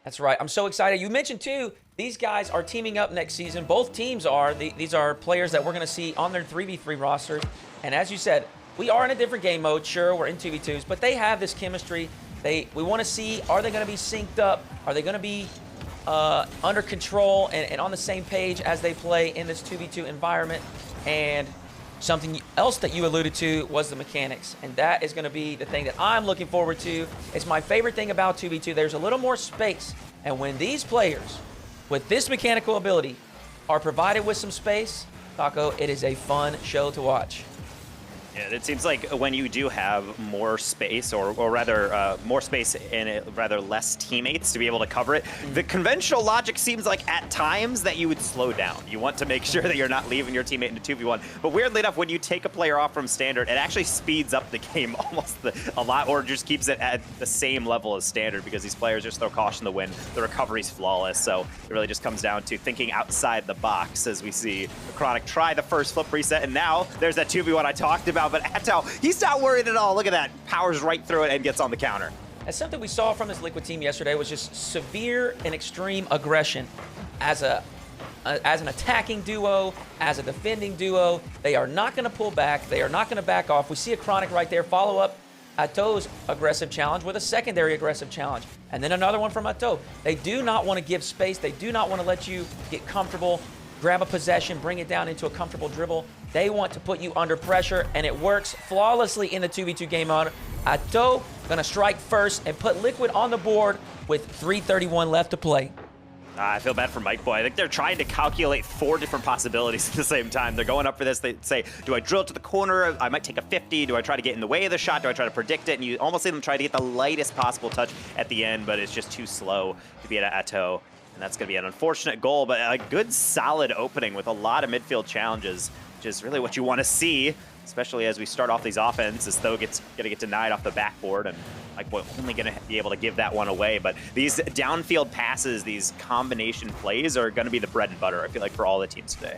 That's right. I'm so excited. You mentioned, too, these guys are teaming up next season. Both teams are. These are players that we're going to see on their 3v3 rosters. And as you said, we are in a different game mode. Sure, we're in 2v2s, but they have this chemistry. We want to see, are they going to be synced up? Are they going to be under control and on the same page as they play in this 2v2 environment? And something else that you alluded to was the mechanics, and that is going to be the thing that I'm looking forward to. It's my favorite thing about 2v2. There's a little more space, and when these players with this mechanical ability are provided with some space, ThO, it is a fun show to watch. Yeah, it seems like when you do have more space, or rather more space and rather less teammates to be able to cover it, the conventional logic seems like at times that you would slow down. You want to make sure that you're not leaving your teammate into 2v1. But weirdly enough, when you take a player off from standard, it actually speeds up the game almost a lot, or just keeps it at the same level as standard, because these players just throw caution to the wind. The recovery's flawless, so it really just comes down to thinking outside the box, as we see AcroniK try the first flip reset, and now there's that 2v1 I talked about. But Atow, he's not worried at all. Look at that. Powers right through it and gets on the counter. And something we saw from this Liquid team yesterday was just severe and extreme aggression. As an attacking duo, as a defending duo, they are not going to pull back. They are not going to back off. We see AcroniK right there follow up Atow's aggressive challenge with a secondary aggressive challenge. And then another one from Atow. They do not want to give space. They do not want to let you get comfortable, grab a possession, bring it down into a comfortable dribble. They want to put you under pressure, and it works flawlessly in the 2v2 game mode. Atow gonna strike first and put Liquid on the board with 3:31 left to play. I feel bad for Mikeboy. I think they're trying to calculate 4 different possibilities at the same time. They're going up for this. They say, do I drill to the corner? I might take a 50. Do I try to get in the way of the shot? Do I try to predict it? And you almost see them try to get the lightest possible touch at the end, but it's just too slow to be at Atow. And that's going to be an unfortunate goal, but a good, solid opening with a lot of midfield challenges, which is really what you want to see, especially as we start off these offenses. ThO going to get denied off the backboard, and Mikeboy only going to be able to give that one away. But these downfield passes, these combination plays are going to be the bread and butter, I feel like, for all the teams today.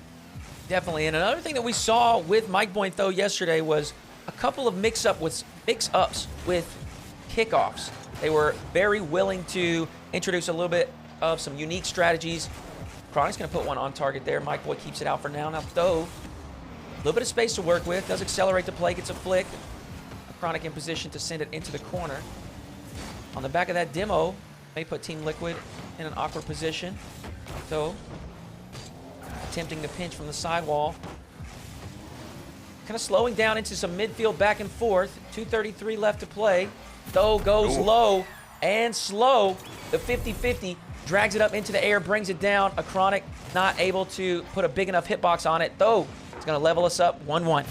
Definitely. And another thing that we saw with Mikeboy and ThO yesterday was a couple of mix-ups with kickoffs. They were very willing to introduce a little bit of some unique strategies. AcroniK's going to put one on target there. Mikeboy keeps it out for now. Now ThO, a little bit of space to work with, does accelerate the play, gets a flick. AcroniK in position to send it into the corner. On the back of that demo, may put Team Liquid in an awkward position. ThO attempting to pinch from the sidewall. Kind of slowing down into some midfield back and forth. 2:33 left to play. ThO goes low and slow. The 50-50 drags it up into the air, brings it down. AcroniK not able to put a big enough hitbox on it. ThO is going to level us up 1-1.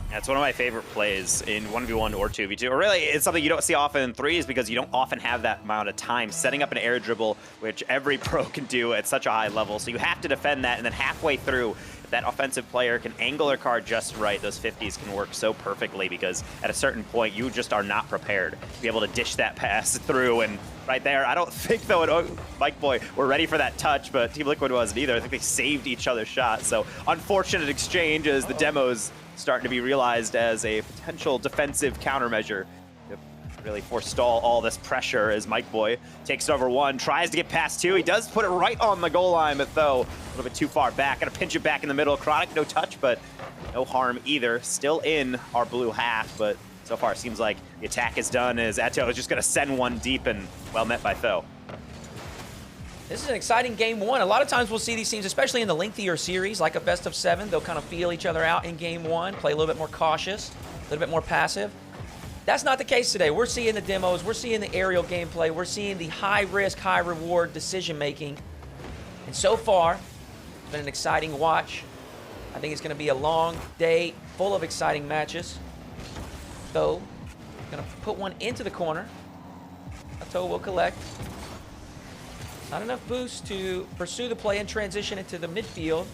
That's one of my favorite plays in 1v1 or 2v2. Or really, it's something you don't see often in threes because you don't often have that amount of time setting up an air dribble, which every pro can do at such a high level. So you have to defend that, and then halfway through, if that offensive player can angle their card just right, those 50s can work so perfectly, because at a certain point, you just are not prepared to be able to dish that pass through. And right there, I don't think, though, Mikeboy were ready for that touch, but Team Liquid wasn't either. I think they saved each other's shot. So unfortunate exchange as the demos starting to be realized as a potential defensive countermeasure to really forestall all this pressure as Mikeboy takes over one, tries to get past two. He does put it right on the goal line, but ThO a little bit too far back. Gotta pinch it back in the middle. AcroniK, no touch, but no harm either. Still in our blue half, but so far it seems like the attack is done as Atow is just gonna send one deep, and well met by ThO. This is an exciting game one. A lot of times we'll see these teams, especially in the lengthier series, like a best of 7, they'll kind of feel each other out in game one, play a little bit more cautious, a little bit more passive. That's not the case today. We're seeing the demos, we're seeing the aerial gameplay, we're seeing the high risk, high reward decision making. And so far, it's been an exciting watch. I think it's going to be a long day full of exciting matches. ThO going to put one into the corner. Atow will collect. Not enough boost to pursue the play and transition into the midfield.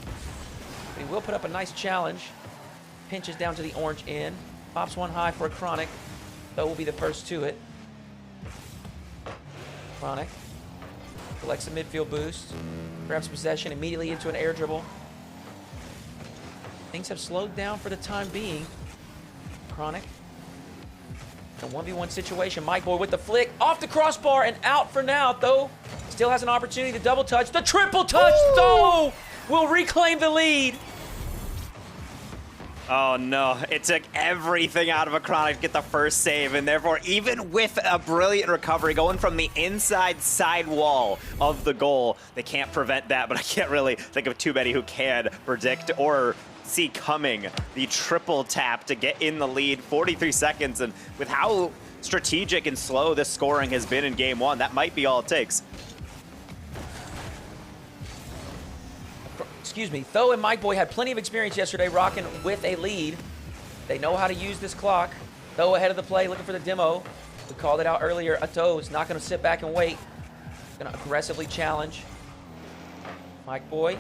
But he will put up a nice challenge. Pinches down to the orange end. Pops one high for AcroniK. ThO will be the first to it. AcroniK collects a midfield boost. Grabs possession immediately into an air dribble. Things have slowed down for the time being. AcroniK. A 1v1 situation. Mikeboy with the flick. Off the crossbar and out for now. ThO Still has an opportunity to double touch. The triple touch, ThO will reclaim the lead. Oh no, it took everything out of AcroniK to get the first save, and therefore, even with a brilliant recovery going from the inside side wall of the goal, they can't prevent that, but I can't really think of too many who can predict or see coming the triple tap to get in the lead. 43 seconds, and with how strategic and slow this scoring has been in game one, that might be all it takes. Excuse me, ThO and Mikeboy had plenty of experience yesterday rocking with a lead. They know how to use this clock. ThO ahead of the play, looking for the demo. We called it out earlier. Atow is not going to sit back and wait. Going to aggressively challenge. Mikeboy.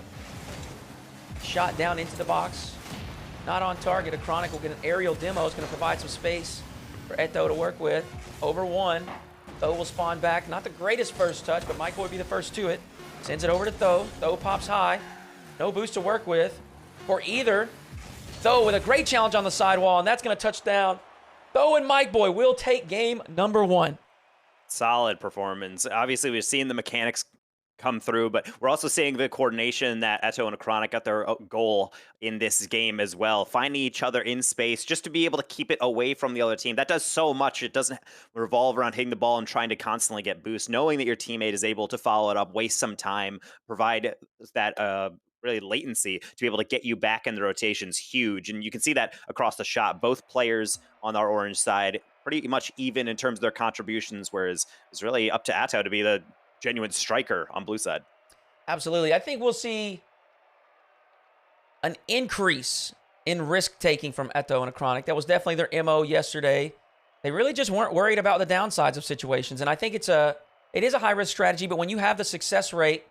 Shot down into the box. Not on target. AcroniK will get an aerial demo. It's going to provide some space for Atow to work with. Over one. ThO will spawn back. Not the greatest first touch, but Mikeboy will be the first to it. Sends it over to ThO. ThO pops high. No boost to work with for either. ThO with a great challenge on the sidewall, and that's going to touch down. ThO and Mikeboy will take game number one. Solid performance. Obviously, we've seen the mechanics come through, but we're also seeing the coordination that Atow and AcroniK got their goal in this game as well. Finding each other in space just to be able to keep it away from the other team. That does so much. It doesn't revolve around hitting the ball and trying to constantly get boost. Knowing that your teammate is able to follow it up, waste some time, provide that really latency to be able to get you back in the rotation's huge. And you can see that across the shot. Both players on our orange side pretty much even in terms of their contributions, whereas it's really up to Atow to be the genuine striker on blue side. Absolutely. I think we'll see an increase in risk-taking from Atow and AcroniK. That was definitely their MO yesterday. They really just weren't worried about the downsides of situations. And I think it is a high-risk strategy, but when you have the success rate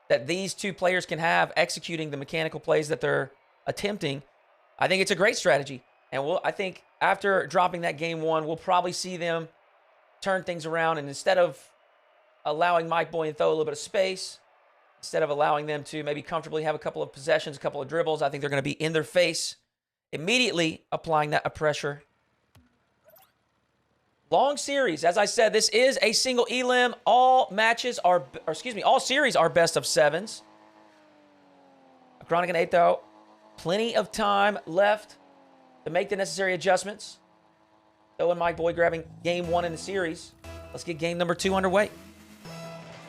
that these two players can have executing the mechanical plays that they're attempting, I think it's a great strategy. And I think after dropping that game one, we'll probably see them turn things around. And instead of allowing Mikeboy and ThO a little bit of space, instead of allowing them to maybe comfortably have a couple of possessions, a couple of dribbles, I think they're going to be in their face, immediately applying that pressure. Long series. As I said, this is a single elim. All series are best of sevens. AcroniK and Atow, plenty of time left to make the necessary adjustments. ThO and Mikeboy grabbing game one in the series. Let's get game number two underway.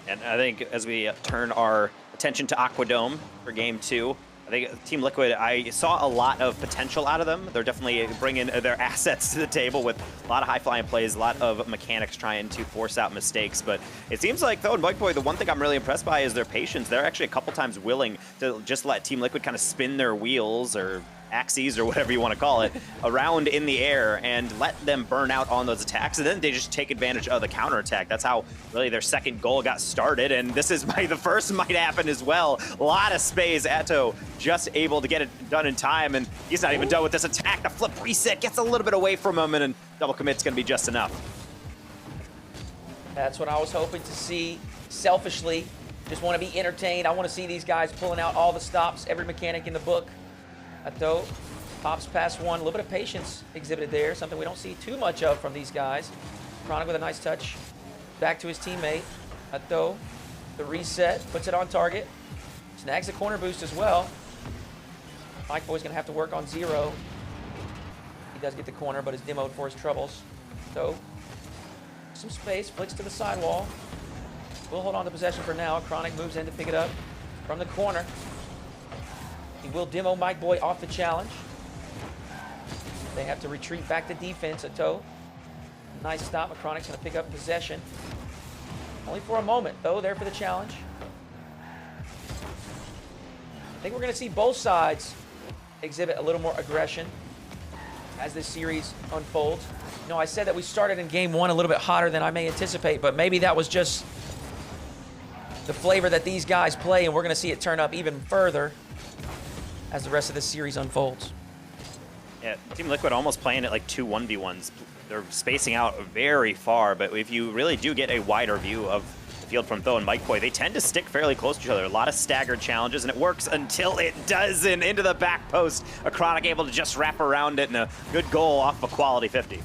And I think as we turn our attention to Aquadome for game two, I think Team Liquid, I saw a lot of potential out of them. They're definitely bringing their assets to the table with a lot of high-flying plays, a lot of mechanics trying to force out mistakes. But it seems like, ThO and Mikeboy, the one thing I'm really impressed by is their patience. They're actually a couple times willing to just let Team Liquid kind of spin their wheels or axes or whatever you want to call it around in the air and let them burn out on those attacks, and then they just take advantage of the counterattack. That's how really their second goal got started, and this is the first might happen as well. A lot of space. Atow just able to get it done in time, and he's not even done with this attack. The flip reset gets a little bit away from him, and double commit's going to be just enough. That's what I was hoping to see. Selfishly, just want to be entertained. I want to see these guys pulling out all the stops, every mechanic in the book. Atow pops past one. A little bit of patience exhibited there, something we don't see too much of from these guys. AcroniK with a nice touch. Back to his teammate. Atow, the reset, puts it on target. Snags the corner boost as well. Mikeboy's going to have to work on zero. He does get the corner, but is demoed for his troubles. So, some space, flicks to the sidewall. We'll hold on to possession for now. AcroniK moves in to pick it up from the corner. He will demo Mikeboy off the challenge. They have to retreat back to defense. Atow, nice stop. AcroniK's going to pick up possession. Only for a moment, though, there for the challenge. I think we're going to see both sides exhibit a little more aggression as this series unfolds. You know, I said that we started in game one a little bit hotter than I may anticipate, but maybe that was just the flavor that these guys play, and we're going to see it turn up even further as the rest of this series unfolds. Yeah, Team Liquid almost playing it like two 1v1s. They're spacing out very far, but if you really do get a wider view of the field from ThO and Mikeboy, they tend to stick fairly close to each other. A lot of staggered challenges, and it works until it doesn't. Into the back post. AcroniK able to just wrap around it, and a good goal off a quality 50.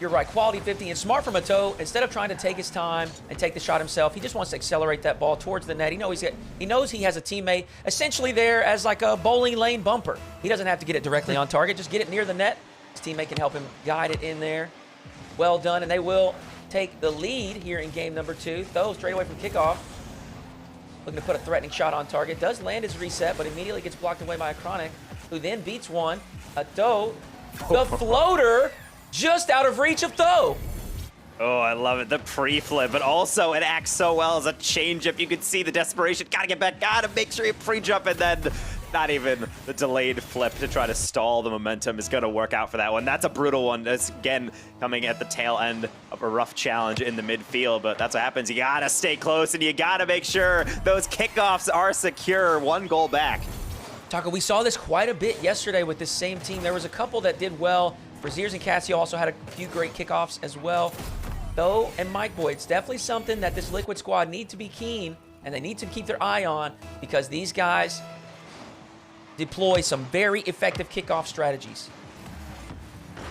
You're right, quality 50, and smart from Atow. Instead of trying to take his time and take the shot himself, he just wants to accelerate that ball towards the net. He knows he has a teammate essentially there as like a bowling lane bumper. He doesn't have to get it directly on target, just get it near the net. His teammate can help him guide it in there. Well done, and they will take the lead here in game number 2. ThO straight away from kickoff. Looking to put a threatening shot on target. Does land his reset, but immediately gets blocked away by AcroniK, who then beats one. Atow, the floater, just out of reach of ThO. Oh, I love it. The pre-flip, but also it acts so well as a change-up. You can see the desperation. Gotta get back. Gotta make sure you pre-jump, and then not even the delayed flip to try to stall the momentum is going to work out for that one. That's a brutal one. That's, again, coming at the tail end of a rough challenge in the midfield, but that's what happens. You gotta stay close, and you gotta make sure those kickoffs are secure. 1 goal back. ThO, we saw this quite a bit yesterday with this same team. There was a couple that did well. Braziers and Cassio also had a few great kickoffs as well. ThO and Mikeboy, it's definitely something that this Liquid squad need to be keen, and they need to keep their eye on, because these guys deploy some very effective kickoff strategies.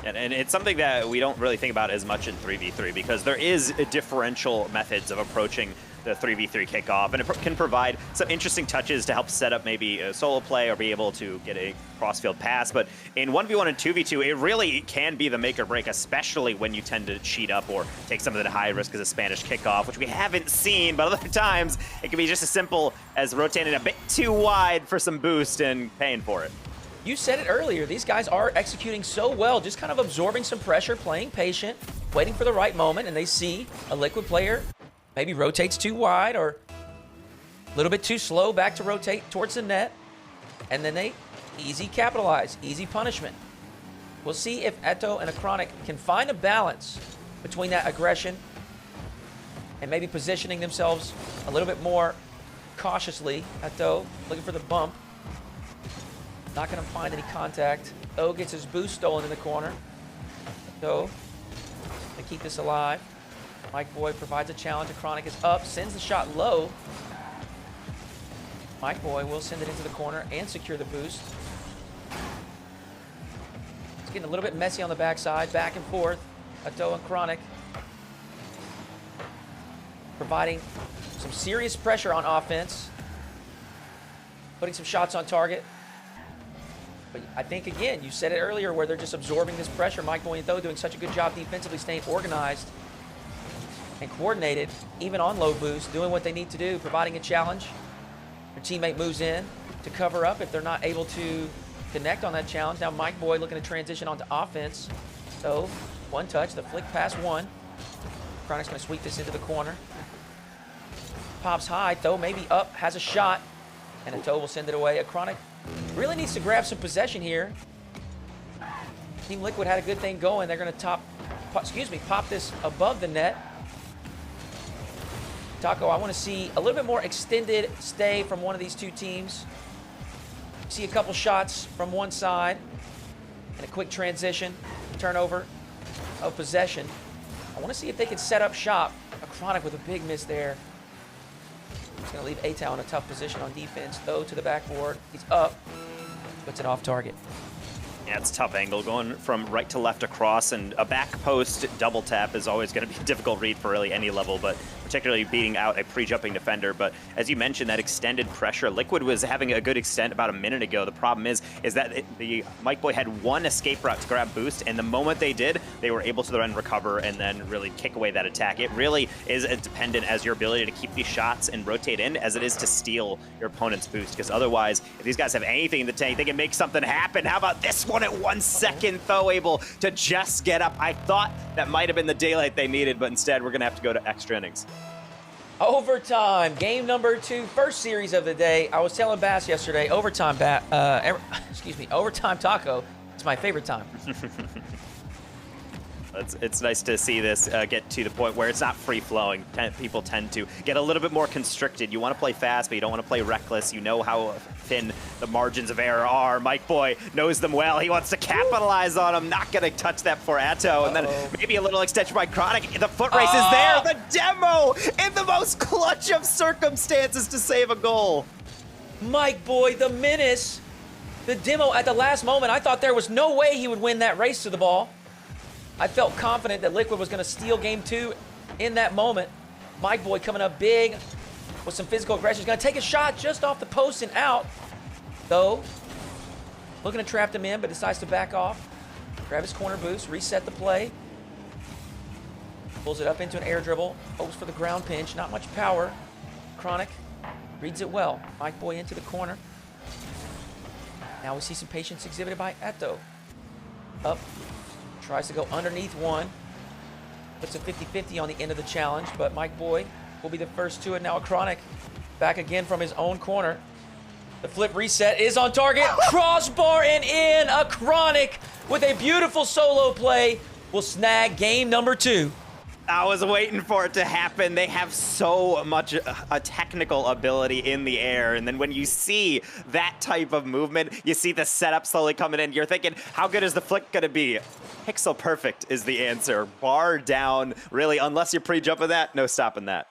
And it's something that we don't really think about as much in 3v3, because there is differential methods of approaching the 3v3 kickoff, and it can provide some interesting touches to help set up maybe a solo play or be able to get a cross-field pass. But in 1v1 and 2v2, it really can be the make or break, especially when you tend to cheat up or take some of the high risk as a Spanish kickoff, which we haven't seen, but other times it can be just as simple as rotating a bit too wide for some boost and paying for it. You said it earlier, these guys are executing so well, just kind of absorbing some pressure, playing patient, waiting for the right moment, and they see a Liquid player maybe rotates too wide or a little bit too slow back to rotate towards the net, and then they easy capitalize, easy punishment. We'll see if Atow and AcroniK can find a balance between that aggression and maybe positioning themselves a little bit more cautiously. Atow looking for the bump. Not going to find any contact. ThO gets his boost stolen in the corner. ThO to keep this alive. Mikeboy provides a challenge. AcroniK is up, sends the shot low. Mikeboy will send it into the corner and secure the boost. It's getting a little bit messy on the backside, back and forth. Atow and AcroniK providing some serious pressure on offense, putting some shots on target. But I think, again, you said it earlier, where they're just absorbing this pressure. Mikeboy and ThO doing such a good job defensively, staying organized and coordinated, even on low boost, doing what they need to do, providing a challenge. Their teammate moves in to cover up if they're not able to connect on that challenge. Now Mikeboy looking to transition onto offense. So, one touch, the flick pass one. AcroniK's going to sweep this into the corner. Pops high, ThO maybe up, has a shot, and Atow will send it away. AcroniK really needs to grab some possession here. Team Liquid had a good thing going. They're going to pop this above the net. ThO, I want to see a little bit more extended stay from one of these two teams. See a couple shots from one side and a quick transition, turnover of possession. I want to see if they can set up shop. AcroniK with a big miss there. It's going to leave Atow in a tough position on defense. ThO to the backboard. He's up. Puts it off target. Yeah, it's a tough angle going from right to left across, and a back post double tap is always going to be a difficult read for really any level, but particularly beating out a pre-jumping defender. But as you mentioned, that extended pressure, Liquid was having a good extent about a minute ago. The problem is that the Mikeboy had one escape route to grab boost, and the moment they did, they were able to then recover and then really kick away that attack. It really is as dependent as your ability to keep these shots and rotate in as it is to steal your opponent's boost, because otherwise, if these guys have anything in the tank, they can make something happen. How about this one at 1 second? ThO able to just get up. I thought that might have been the daylight they needed, but instead we're going to have to go to extra innings. Overtime, game number 2, first series of the day. I was telling Bass yesterday, overtime ThO, it's my favorite time. It's nice to see this get to the point where it's not free-flowing. People tend to get a little bit more constricted. You want to play fast, but you don't want to play reckless. You know how thin the margins of error are. Mikeboy knows them well. He wants to capitalize on them. Not going to touch that for Atow. And then maybe a little extension by AcroniK. The foot race is there. The demo in the most clutch of circumstances to save a goal. Mikeboy, the menace. The demo at the last moment. I thought there was no way he would win that race to the ball. I felt confident that Liquid was going to steal game 2 in that moment. Mikeboy coming up big with some physical aggression. He's going to take a shot just off the post and out. ThO looking to trap him in, but decides to back off. Grab his corner boost, reset the play. Pulls it up into an air dribble. Hopes for the ground pinch. Not much power. AcroniK reads it well. Mikeboy into the corner. Now we see some patience exhibited by Atow. Up. Tries to go underneath one. Puts a 50-50 on the end of the challenge, but Mikeboy will be the first to it. Now AcroniK back again from his own corner. The flip reset is on target. Crossbar and in. AcroniK with a beautiful solo play will snag game number 2. I was waiting for it to happen. They have so much a technical ability in the air, and then when you see that type of movement, you see the setup slowly coming in. You're thinking, how good is the flick gonna be? Pixel perfect is the answer. Bar down, really, unless you're pre-jumping that, no stopping that.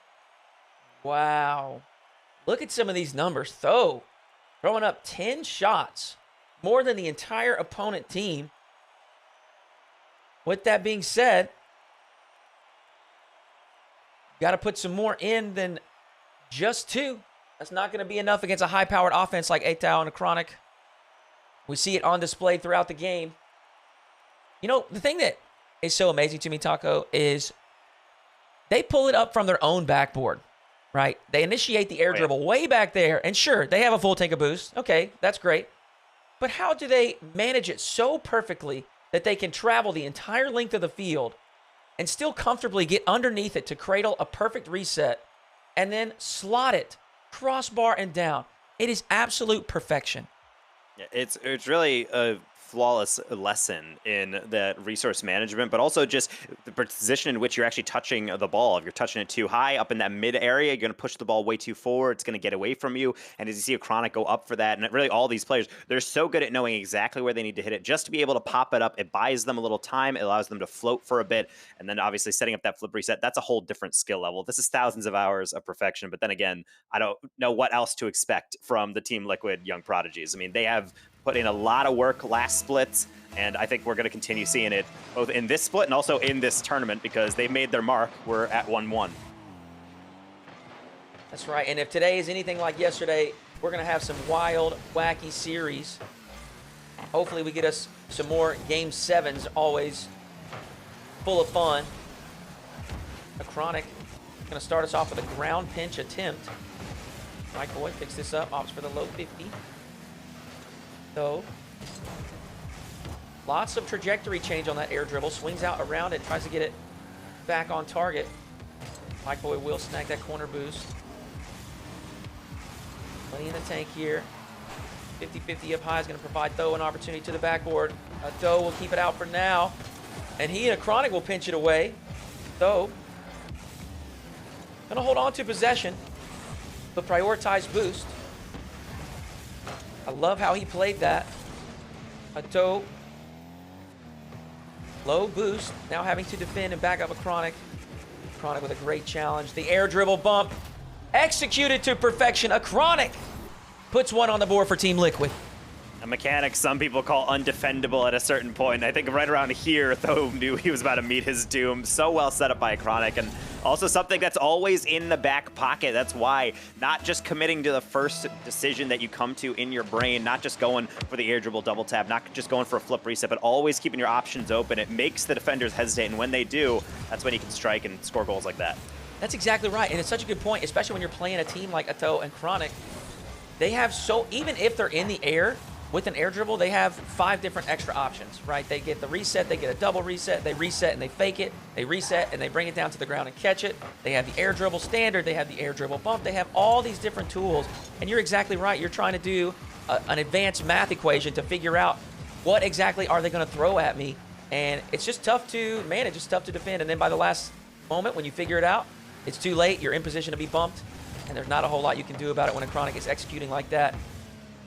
Wow. Look at some of these numbers. ThO throwing up 10 shots, more than the entire opponent team. With that being said, got to put some more in than just 2. That's not going to be enough against a high-powered offense like Atow and AcroniK. We see it on display throughout the game. You know, the thing that is so amazing to me, ThO, is they pull it up from their own backboard, right? They initiate the air dribble way back there, and sure, they have a full tank of boost. Okay, that's great. But how do they manage it so perfectly that they can travel the entire length of the field and still comfortably get underneath it to cradle a perfect reset and then slot it, crossbar and down? It is absolute perfection. Yeah, it's really a flawless lesson in that resource management, but also just the position in which you're actually touching the ball. If you're touching it too high up in that mid area, you're going to push the ball way too forward. It's going to get away from you. And as you see AcroniK go up for that, and really all these players, they're so good at knowing exactly where they need to hit it just to be able to pop it up. It buys them a little time. It allows them to float for a bit. And then obviously setting up that flip reset, that's a whole different skill level. This is thousands of hours of perfection. But then again, I don't know what else to expect from the Team Liquid young prodigies. I mean, they have put in a lot of work last splits, and I think we're going to continue seeing it both in this split and also in this tournament because they made their mark. We're at 1-1. That's right, and if today is anything like yesterday, we're going to have some wild, wacky series. Hopefully we get us some more Game 7s, always full of fun. AcroniK going to start us off with a ground pinch attempt. Mikeboy picks this up, opts for the low 50. ThO, lots of trajectory change on that air dribble. Swings out around it, tries to get it back on target. Mikeboy will snag that corner boost. Plenty in the tank here. 50-50 up high is going to provide ThO an opportunity to the backboard. ThO will keep it out for now. And he and AcroniK will pinch it away. ThO going to hold on to possession, but prioritize boost. I love how he played that. ThO, low boost, now having to defend and back up AcroniK. AcroniK with a great challenge. The air dribble bump, executed to perfection. AcroniK puts one on the board for Team Liquid. A mechanic some people call undefendable at a certain point. I think right around here, ThO knew he was about to meet his doom. So well set up by AcroniK, and also something that's always in the back pocket. That's why not just committing to the first decision that you come to in your brain, not just going for the air dribble double tap, not just going for a flip reset, but always keeping your options open. It makes the defenders hesitate, and when they do, that's when you can strike and score goals like that. That's exactly right, and it's such a good point, especially when you're playing a team like Atow and AcroniK. They have even if they're in the air, with an air dribble, they have 5 different extra options, right? They get the reset, they get a double reset, they reset and they fake it, they reset and they bring it down to the ground and catch it. They have the air dribble standard, they have the air dribble bump, they have all these different tools. And you're exactly right, you're trying to do an advanced math equation to figure out what exactly are they going to throw at me. And it's just tough to manage, it's tough to defend. And then by the last moment, when you figure it out, it's too late, you're in position to be bumped, and there's not a whole lot you can do about it when AcroniK is executing like that.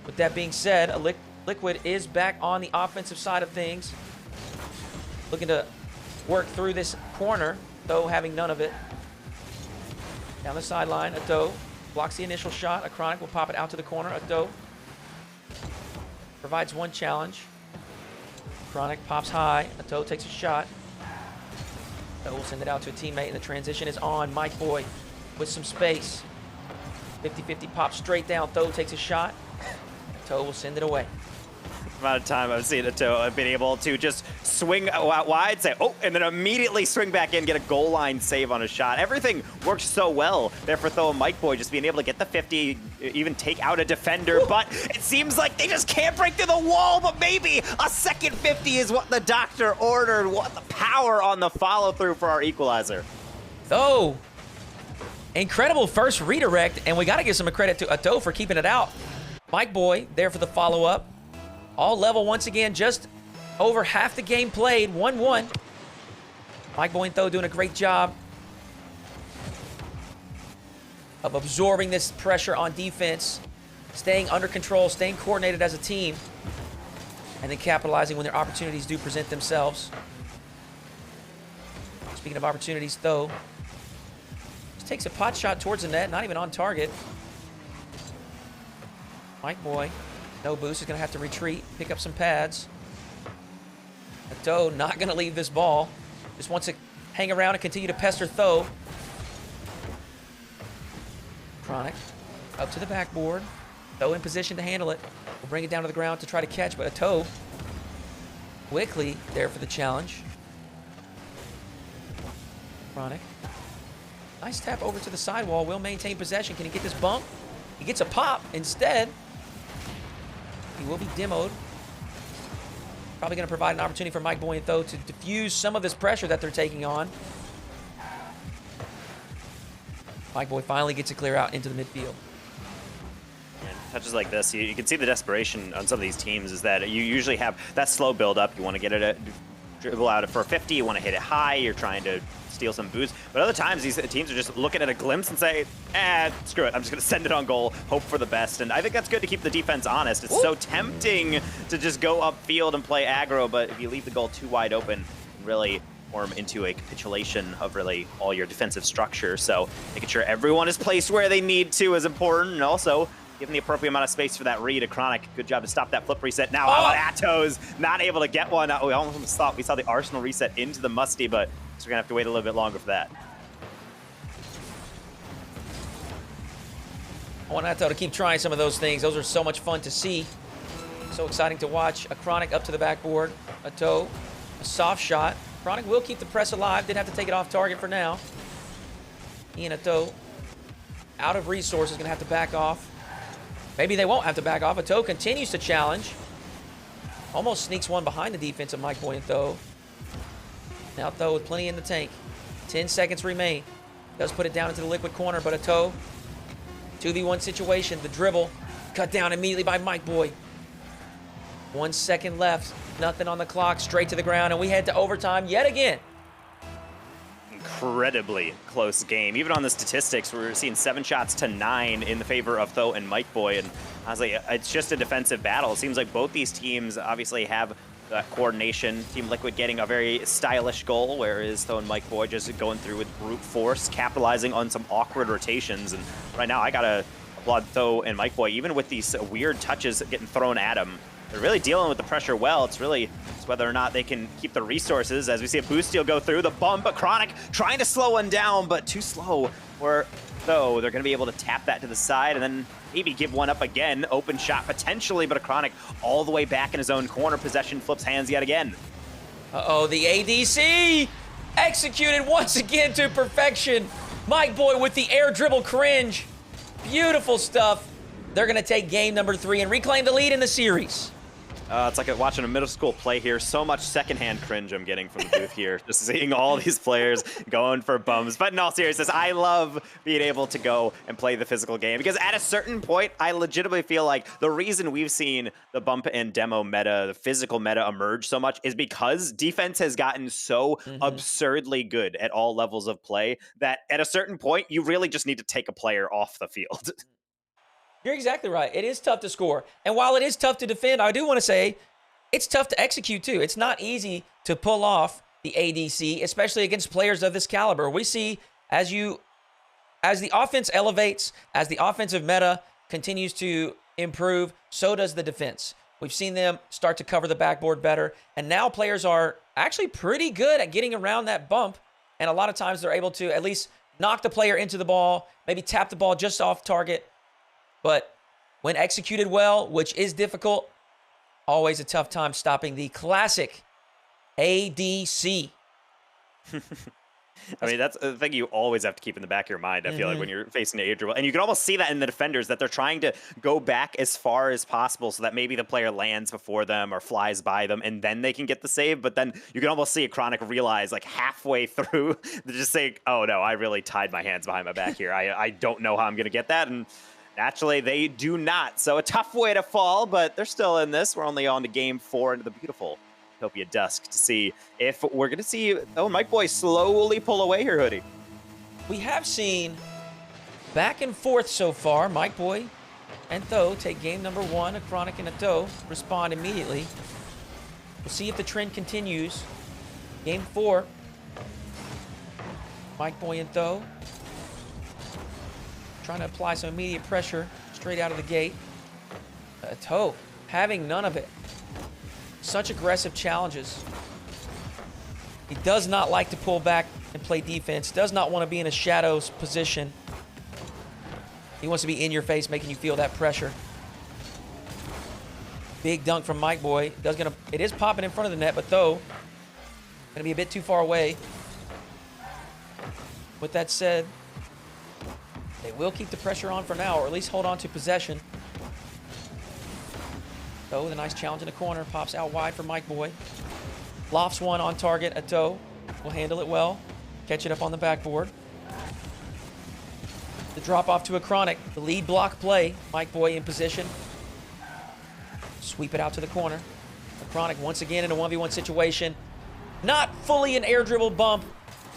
With that being said, Liquid is back on the offensive side of things. Looking to work through this corner, ThO having none of it. Down the sideline, Atow blocks the initial shot. AcroniK will pop it out to the corner. Atow provides one challenge. AcroniK pops high. Atow takes a shot. ThO will send it out to a teammate, and the transition is on. Mikeboy with some space. 50-50 pop straight down. ThO takes a shot. ThO will send it away. Amount of time I've seen Atow been able to just swing out wide, say, oh, and then immediately swing back in, get a goal line save on a shot. Everything works so well there for ThO and Mikeboy, just being able to get the 50, even take out a defender, but it seems like they just can't break through the wall, but maybe a second 50 is what the doctor ordered. What the power on the follow-through for our equalizer. ThO, incredible first redirect, and we got to give some credit to Atow for keeping it out. Mikeboy there for the follow-up. All level once again, just over half the game played, 1-1. Mikeboy and ThO doing a great job of absorbing this pressure on defense, staying under control, staying coordinated as a team, and then capitalizing when their opportunities do present themselves. Speaking of opportunities, ThO just takes a pot shot towards the net, not even on target. Mikeboy, no boost, is going to have to retreat, pick up some pads. ThO not going to leave this ball. Just wants to hang around and continue to pester ThO. AcroniK up to the backboard. ThO in position to handle it. We'll bring it down to the ground to try to catch, but Atow quickly there for the challenge. AcroniK. Nice tap over to the sidewall. Will maintain possession. Can he get this bump? He gets a pop instead. He will be demoed. Probably going to provide an opportunity for Mikeboy and ThO to diffuse some of this pressure that they're taking on. Mikeboy finally gets a clear out into the midfield. And touches like this, you can see the desperation on some of these teams is that you usually have that slow build up. You want to get it, dribble out for a 50. You want to hit it high. You're trying to steal some boost. But other times, these teams are just looking at a glimpse and say, screw it. I'm just going to send it on goal, hope for the best. And I think that's good to keep the defense honest. It's so tempting to just go upfield and play aggro, but if you leave the goal too wide open, really form into a capitulation of really all your defensive structure. So making sure everyone is placed where they need to is important, and also giving the appropriate amount of space for that read. AcroniK, good job to stop that flip reset. Now, how about Attow's not able to get one? We almost thought we saw the Arsenal reset into the Musty, but we're gonna have to wait a little bit longer for that. I want Atow to keep trying some of those things. Those are so much fun to see. So exciting to watch. AcroniK up to the backboard. Atow, a soft shot. AcroniK will keep the press alive. Did have to take it off target for now. He and Atow out of resources, gonna have to back off. Maybe they won't have to back off. Atow continues to challenge. Almost sneaks one behind the defense of Mikeboy and ThO. Now ThO with plenty in the tank. 10 seconds remain. Does put it down into the liquid corner, but Atow, 2v1 situation. The dribble cut down immediately by Mikeboy. 1 second left. Nothing on the clock. Straight to the ground, and we head to overtime yet again. Incredibly close game. Even on the statistics, we're seeing 7 shots to 9 in the favor of ThO and Mikeboy, and honestly, it's just a defensive battle. It seems like both these teams obviously have that coordination. Team Liquid getting a very stylish goal, whereas ThO and Mikeboy just going through with brute force, capitalizing on some awkward rotations. And right now, I gotta applaud ThO and Mikeboy, even with these weird touches getting thrown at them. They're really dealing with the pressure well. It's whether or not they can keep the resources. As we see a boost steal go through, the bump, AcroniK trying to slow one down, but too slow. Where ThO, they're going to be able to tap that to the side and then maybe give one up again. Open shot potentially, but AcroniK all the way back in his own corner. Possession flips hands yet again. Uh-oh, the ADC executed once again to perfection. Mikeboy with the air dribble cringe. Beautiful stuff. They're going to take game number 3 and reclaim the lead in the series. It's like watching a middle school play here. So much secondhand cringe I'm getting from the booth here. Just seeing all these players going for bums. But in all seriousness, I love being able to go and play the physical game. Because at a certain point, I legitimately feel like the reason we've seen the bump and demo meta, the physical meta emerge so much is because defense has gotten so absurdly good at all levels of play that at a certain point, you really just need to take a player off the field. You're exactly right. It is tough to score. And while it is tough to defend, I do want to say it's tough to execute too. It's not easy to pull off the ADC, especially against players of this caliber. We see as the offense elevates, as the offensive meta continues to improve, so does the defense. We've seen them start to cover the backboard better, and now players are actually pretty good at getting around that bump And a lot of times they're able to at least knock the player into the ball, maybe tap the ball just off target. But when executed well, which is difficult, always a tough time stopping the classic ADC. I mean, that's the thing you always have to keep in the back of your mind, I feel like, when you're facing an air dribble. And you can almost see that in the defenders, that they're trying to go back as far as possible so that maybe the player lands before them or flies by them, and then they can get the save. But then you can almost see AcroniK realize, like, halfway through, they just say, oh, no, I really tied my hands behind my back here. I don't know how I'm going to get that. And naturally, they do not. So a tough way to fall, but they're still in this. We're only on to game 4 into the beautiful Utopia Dusk to see if we're going to see, Mikeboy slowly pull away here, Hoodie. We have seen back and forth so far. Mikeboy and ThO take game number 1. AcroniK and Atow respond immediately. We'll see if the trend continues. Game 4. Mikeboy and ThO trying to apply some immediate pressure straight out of the gate. Atow having none of it. Such aggressive challenges. He does not like to pull back and play defense. Does not want to be in a shadows position. He wants to be in your face, making you feel that pressure. Big dunk from Mikeboy. It is popping in front of the net, but ThO gonna be a bit too far away. With that said, they will keep the pressure on for now, or at least hold on to possession. ThO with a nice challenge in the corner, pops out wide for Mikeboy. Lofts one on target. Atow will handle it well. Catch it up on the backboard. The drop off to AcroniK. The lead block play. Mikeboy in position. Sweep it out to the corner. AcroniK once again in a 1v1 situation. Not fully an air dribble bump,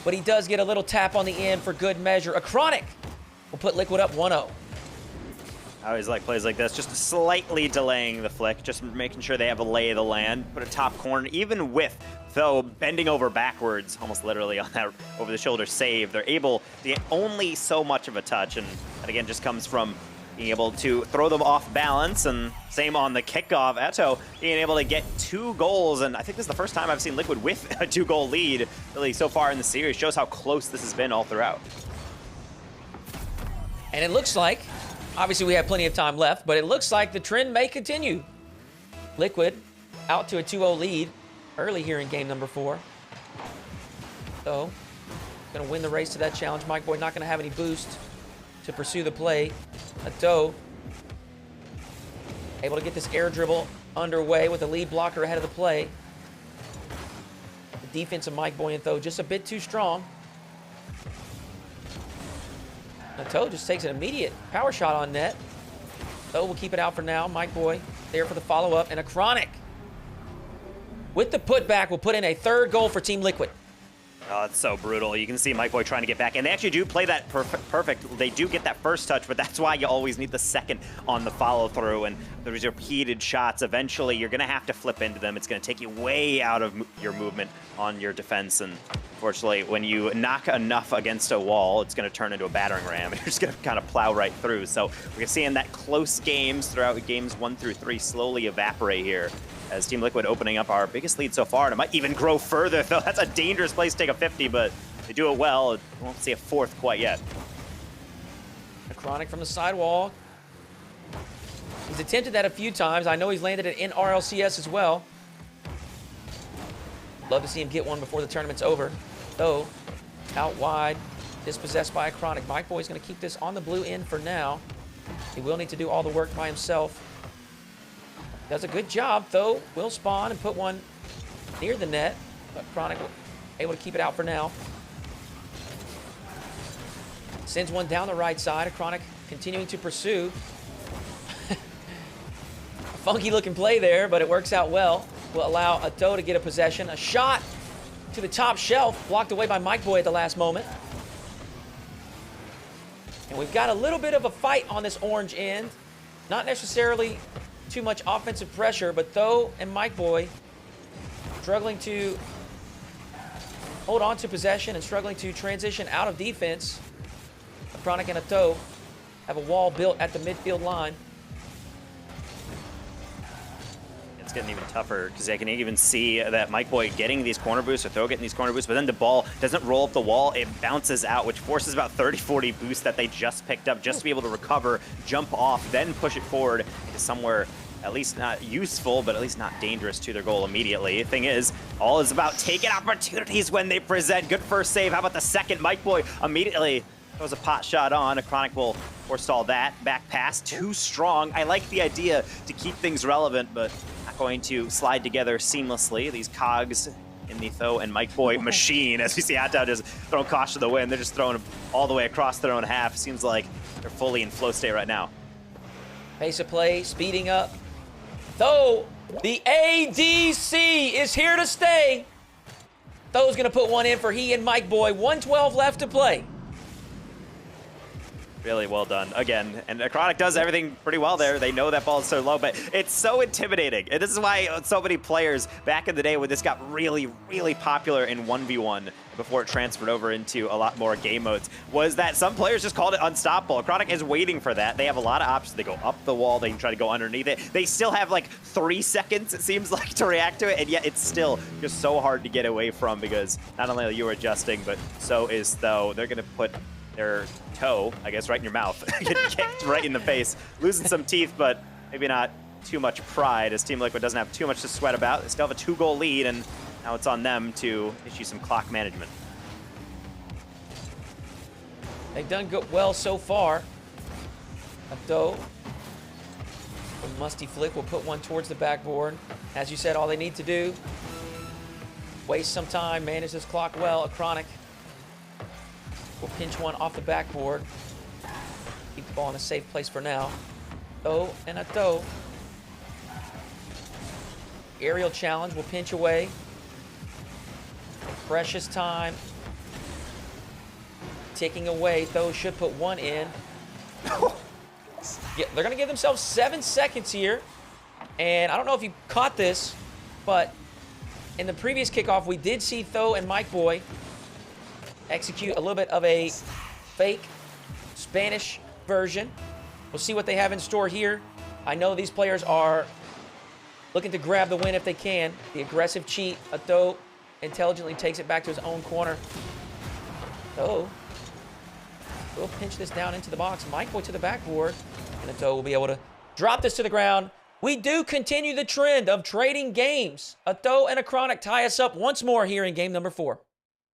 but he does get a little tap on the end for good measure. AcroniK will put Liquid up 1-0. I always like plays like this, just slightly delaying the flick, just making sure they have a lay of the land, put a top corner, even with ThO bending over backwards, almost literally on that over-the-shoulder save. They're able to get only so much of a touch, and that again just comes from being able to throw them off balance, and same on the kickoff. Atow being able to get 2 goals, and I think this is the first time I've seen Liquid with a 2-goal lead, really, so far in the series. Shows how close this has been all throughout. And it looks like, obviously we have plenty of time left, but it looks like the trend may continue. Liquid out to a 2-0 lead early here in game number 4. So, gonna win the race to that challenge. Mikeboy not gonna have any boost to pursue the play. Atow able to get this air dribble underway with the lead blocker ahead of the play. The defense of Mikeboy and ThO just a bit too strong. Atow just takes an immediate power shot on net. ThO will keep it out for now. Mikeboy there for the follow-up. And AcroniK, with the putback, will put in a 3rd goal for Team Liquid. Oh, it's so brutal. You can see Mikeboy trying to get back, and they actually do play that perfect. They do get that first touch, but that's why you always need the second on the follow-through, and there's repeated shots. Eventually, you're going to have to flip into them. It's going to take you way out of your movement on your defense, and unfortunately, when you knock enough against a wall, it's going to turn into a battering ram, and you're just going to kind of plow right through. So we're seeing that close games throughout games 1 through 3 slowly evaporate here, as Team Liquid opening up our biggest lead so far, and it might even grow further, though. That's a dangerous place to take a 50, but they do it well. We won't see a 4th quite yet. AcroniK from the sidewall. He's attempted that a few times. I know he's landed it in RLCS as well. Love to see him get one before the tournament's over. ThO out wide, dispossessed by AcroniK. Mikeboy's going to keep this on the blue end for now. He will need to do all the work by himself. Does a good job. ThO will spawn and put one near the net, but AcroniK able to keep it out for now. Sends one down the right side. AcroniK continuing to pursue. A funky looking play there, but it works out well. Will allow Atow to get a possession. A shot to the top shelf, blocked away by Mikeboy at the last moment. And we've got a little bit of a fight on this orange end. Not necessarily too much offensive pressure, but ThO and Mikeboy struggling to hold on to possession and struggling to transition out of defense. AcroniK and Atow have a wall built at the midfield line. It's getting even tougher because I can even see that Mikeboy getting these corner boosts or ThO getting these corner boosts, but then the ball doesn't roll up the wall. It bounces out, which forces about 30-40 boosts that they just picked up just to be able to recover, jump off, then push it forward into somewhere at least not useful, but at least not dangerous to their goal immediately. The thing is, all is about taking opportunities when they present. Good first save. How about the second? Mikeboy immediately throws a pot shot on. AcroniK will forestall that. Back pass, too strong. I like the idea to keep things relevant, but not going to slide together seamlessly. These cogs in the ThO and Mikeboy machine, as we see Atow just throw caution to the wind. They're just throwing them all the way across their own half. Seems like they're fully in flow state right now. Pace of play, speeding up. ThO, the ADC is here to stay. ThO's gonna put one in for he and Mikeboy. 1:12 left to play. Really well done again, and AcroniK does everything pretty well there. They know that ball is so low, but it's so intimidating. And this is why so many players back in the day when this got really, really popular in 1v1 before it transferred over into a lot more game modes, was that some players just called it unstoppable. AcroniK is waiting for that. They have a lot of options. They go up the wall, they can try to go underneath it. They still have like 3 seconds, it seems like, to react to it, and yet it's still just so hard to get away from because not only are you adjusting, but so is ThO. They're gonna put their toe, I guess, right in your mouth. Getting kicked right in the face. Losing some teeth, but maybe not too much pride, as Team Liquid doesn't have too much to sweat about. They still have a 2-goal lead, and now it's on them to issue some clock management. They've done well so far. ThO, a musty flick, will put one towards the backboard. As you said, all they need to do, waste some time, manage this clock well. AcroniK will pinch one off the backboard. Keep the ball in a safe place for now. ThO and a ThO. Aerial challenge will pinch away. Precious time. Ticking away. ThO should put one in. Yeah, they're gonna give themselves 7 seconds here. And I don't know if you caught this, but in the previous kickoff, we did see ThO and Mikeboy execute a little bit of a fake Spanish version. We'll see what they have in store here. I know these players are looking to grab the win if they can. The aggressive cheat. ThO intelligently takes it back to his own corner. ThO will pinch this down into the box. Mikeboy to the backboard. And ThO will be able to drop this to the ground. We do continue the trend of trading games. ThO and AcroniK tie us up once more here in game number 4.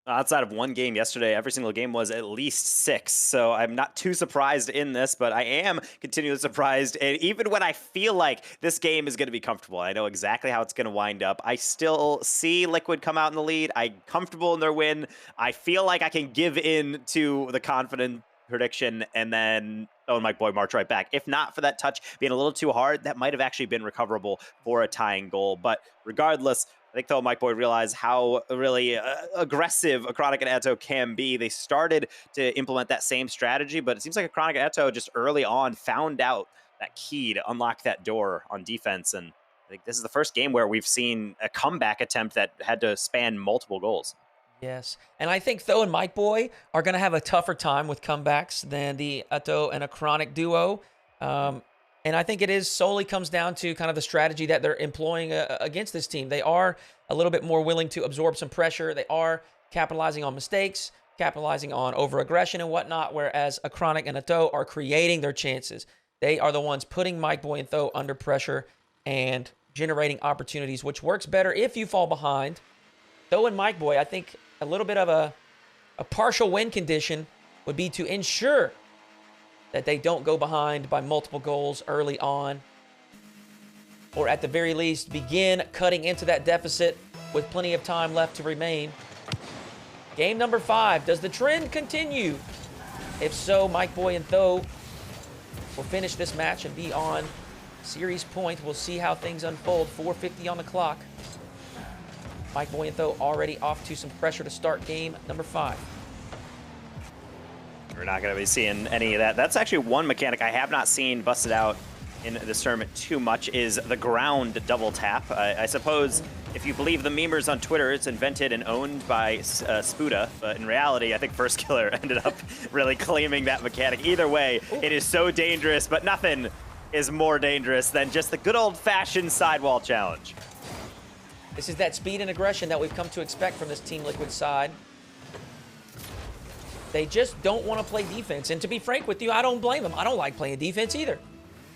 Outside of one game yesterday, every single game was at least 6, so I'm not too surprised in this, but I am continually surprised, and even when I feel like this game is going to be comfortable, I know exactly how it's going to wind up, I still see Liquid come out in the lead. I'm comfortable in their win. I feel like I can give in to the confident prediction, and then ThO and Mikeboy march right back. If not for that touch being a little too hard, that might have actually been recoverable for a tying goal, but regardless, I think ThO and Mikeboy realize how really aggressive AcroniK and Atow can be. They started to implement that same strategy, but it seems like AcroniK and Atow just early on found out that key to unlock that door on defense. And I think this is the first game where we've seen a comeback attempt that had to span multiple goals. Yes, and I think ThO and Mikeboy are going to have a tougher time with comebacks than the Atow and AcroniK duo. And I think it is solely comes down to kind of the strategy that they're employing against this team. They are a little bit more willing to absorb some pressure. They are capitalizing on mistakes, capitalizing on over-aggression and whatnot, whereas AcroniK and ThO are creating their chances. They are the ones putting Mikeboy and ThO under pressure and generating opportunities, which works better if you fall behind. ThO and Mikeboy, I think a little bit of a partial win condition would be to ensure that they don't go behind by multiple goals early on, or at the very least begin cutting into that deficit with plenty of time left to remain. Game number 5, does the trend continue? If so, Mikeboy and ThO will finish this match and be on series point. We'll see how things unfold. 4:50 on the clock. Mikeboy and ThO already off to some pressure to start game number 5. We're not going to be seeing any of that. That's actually one mechanic I have not seen busted out in this tournament too much, is the ground double tap. I suppose if you believe the memers on Twitter, it's invented and owned by Spuda, but in reality, I think First Killer ended up really claiming that mechanic. Either way, it is so dangerous, but nothing is more dangerous than just the good old-fashioned sidewall challenge. This is that speed and aggression that we've come to expect from this Team Liquid side. They just don't want to play defense. And to be frank with you, I don't blame them. I don't like playing defense either.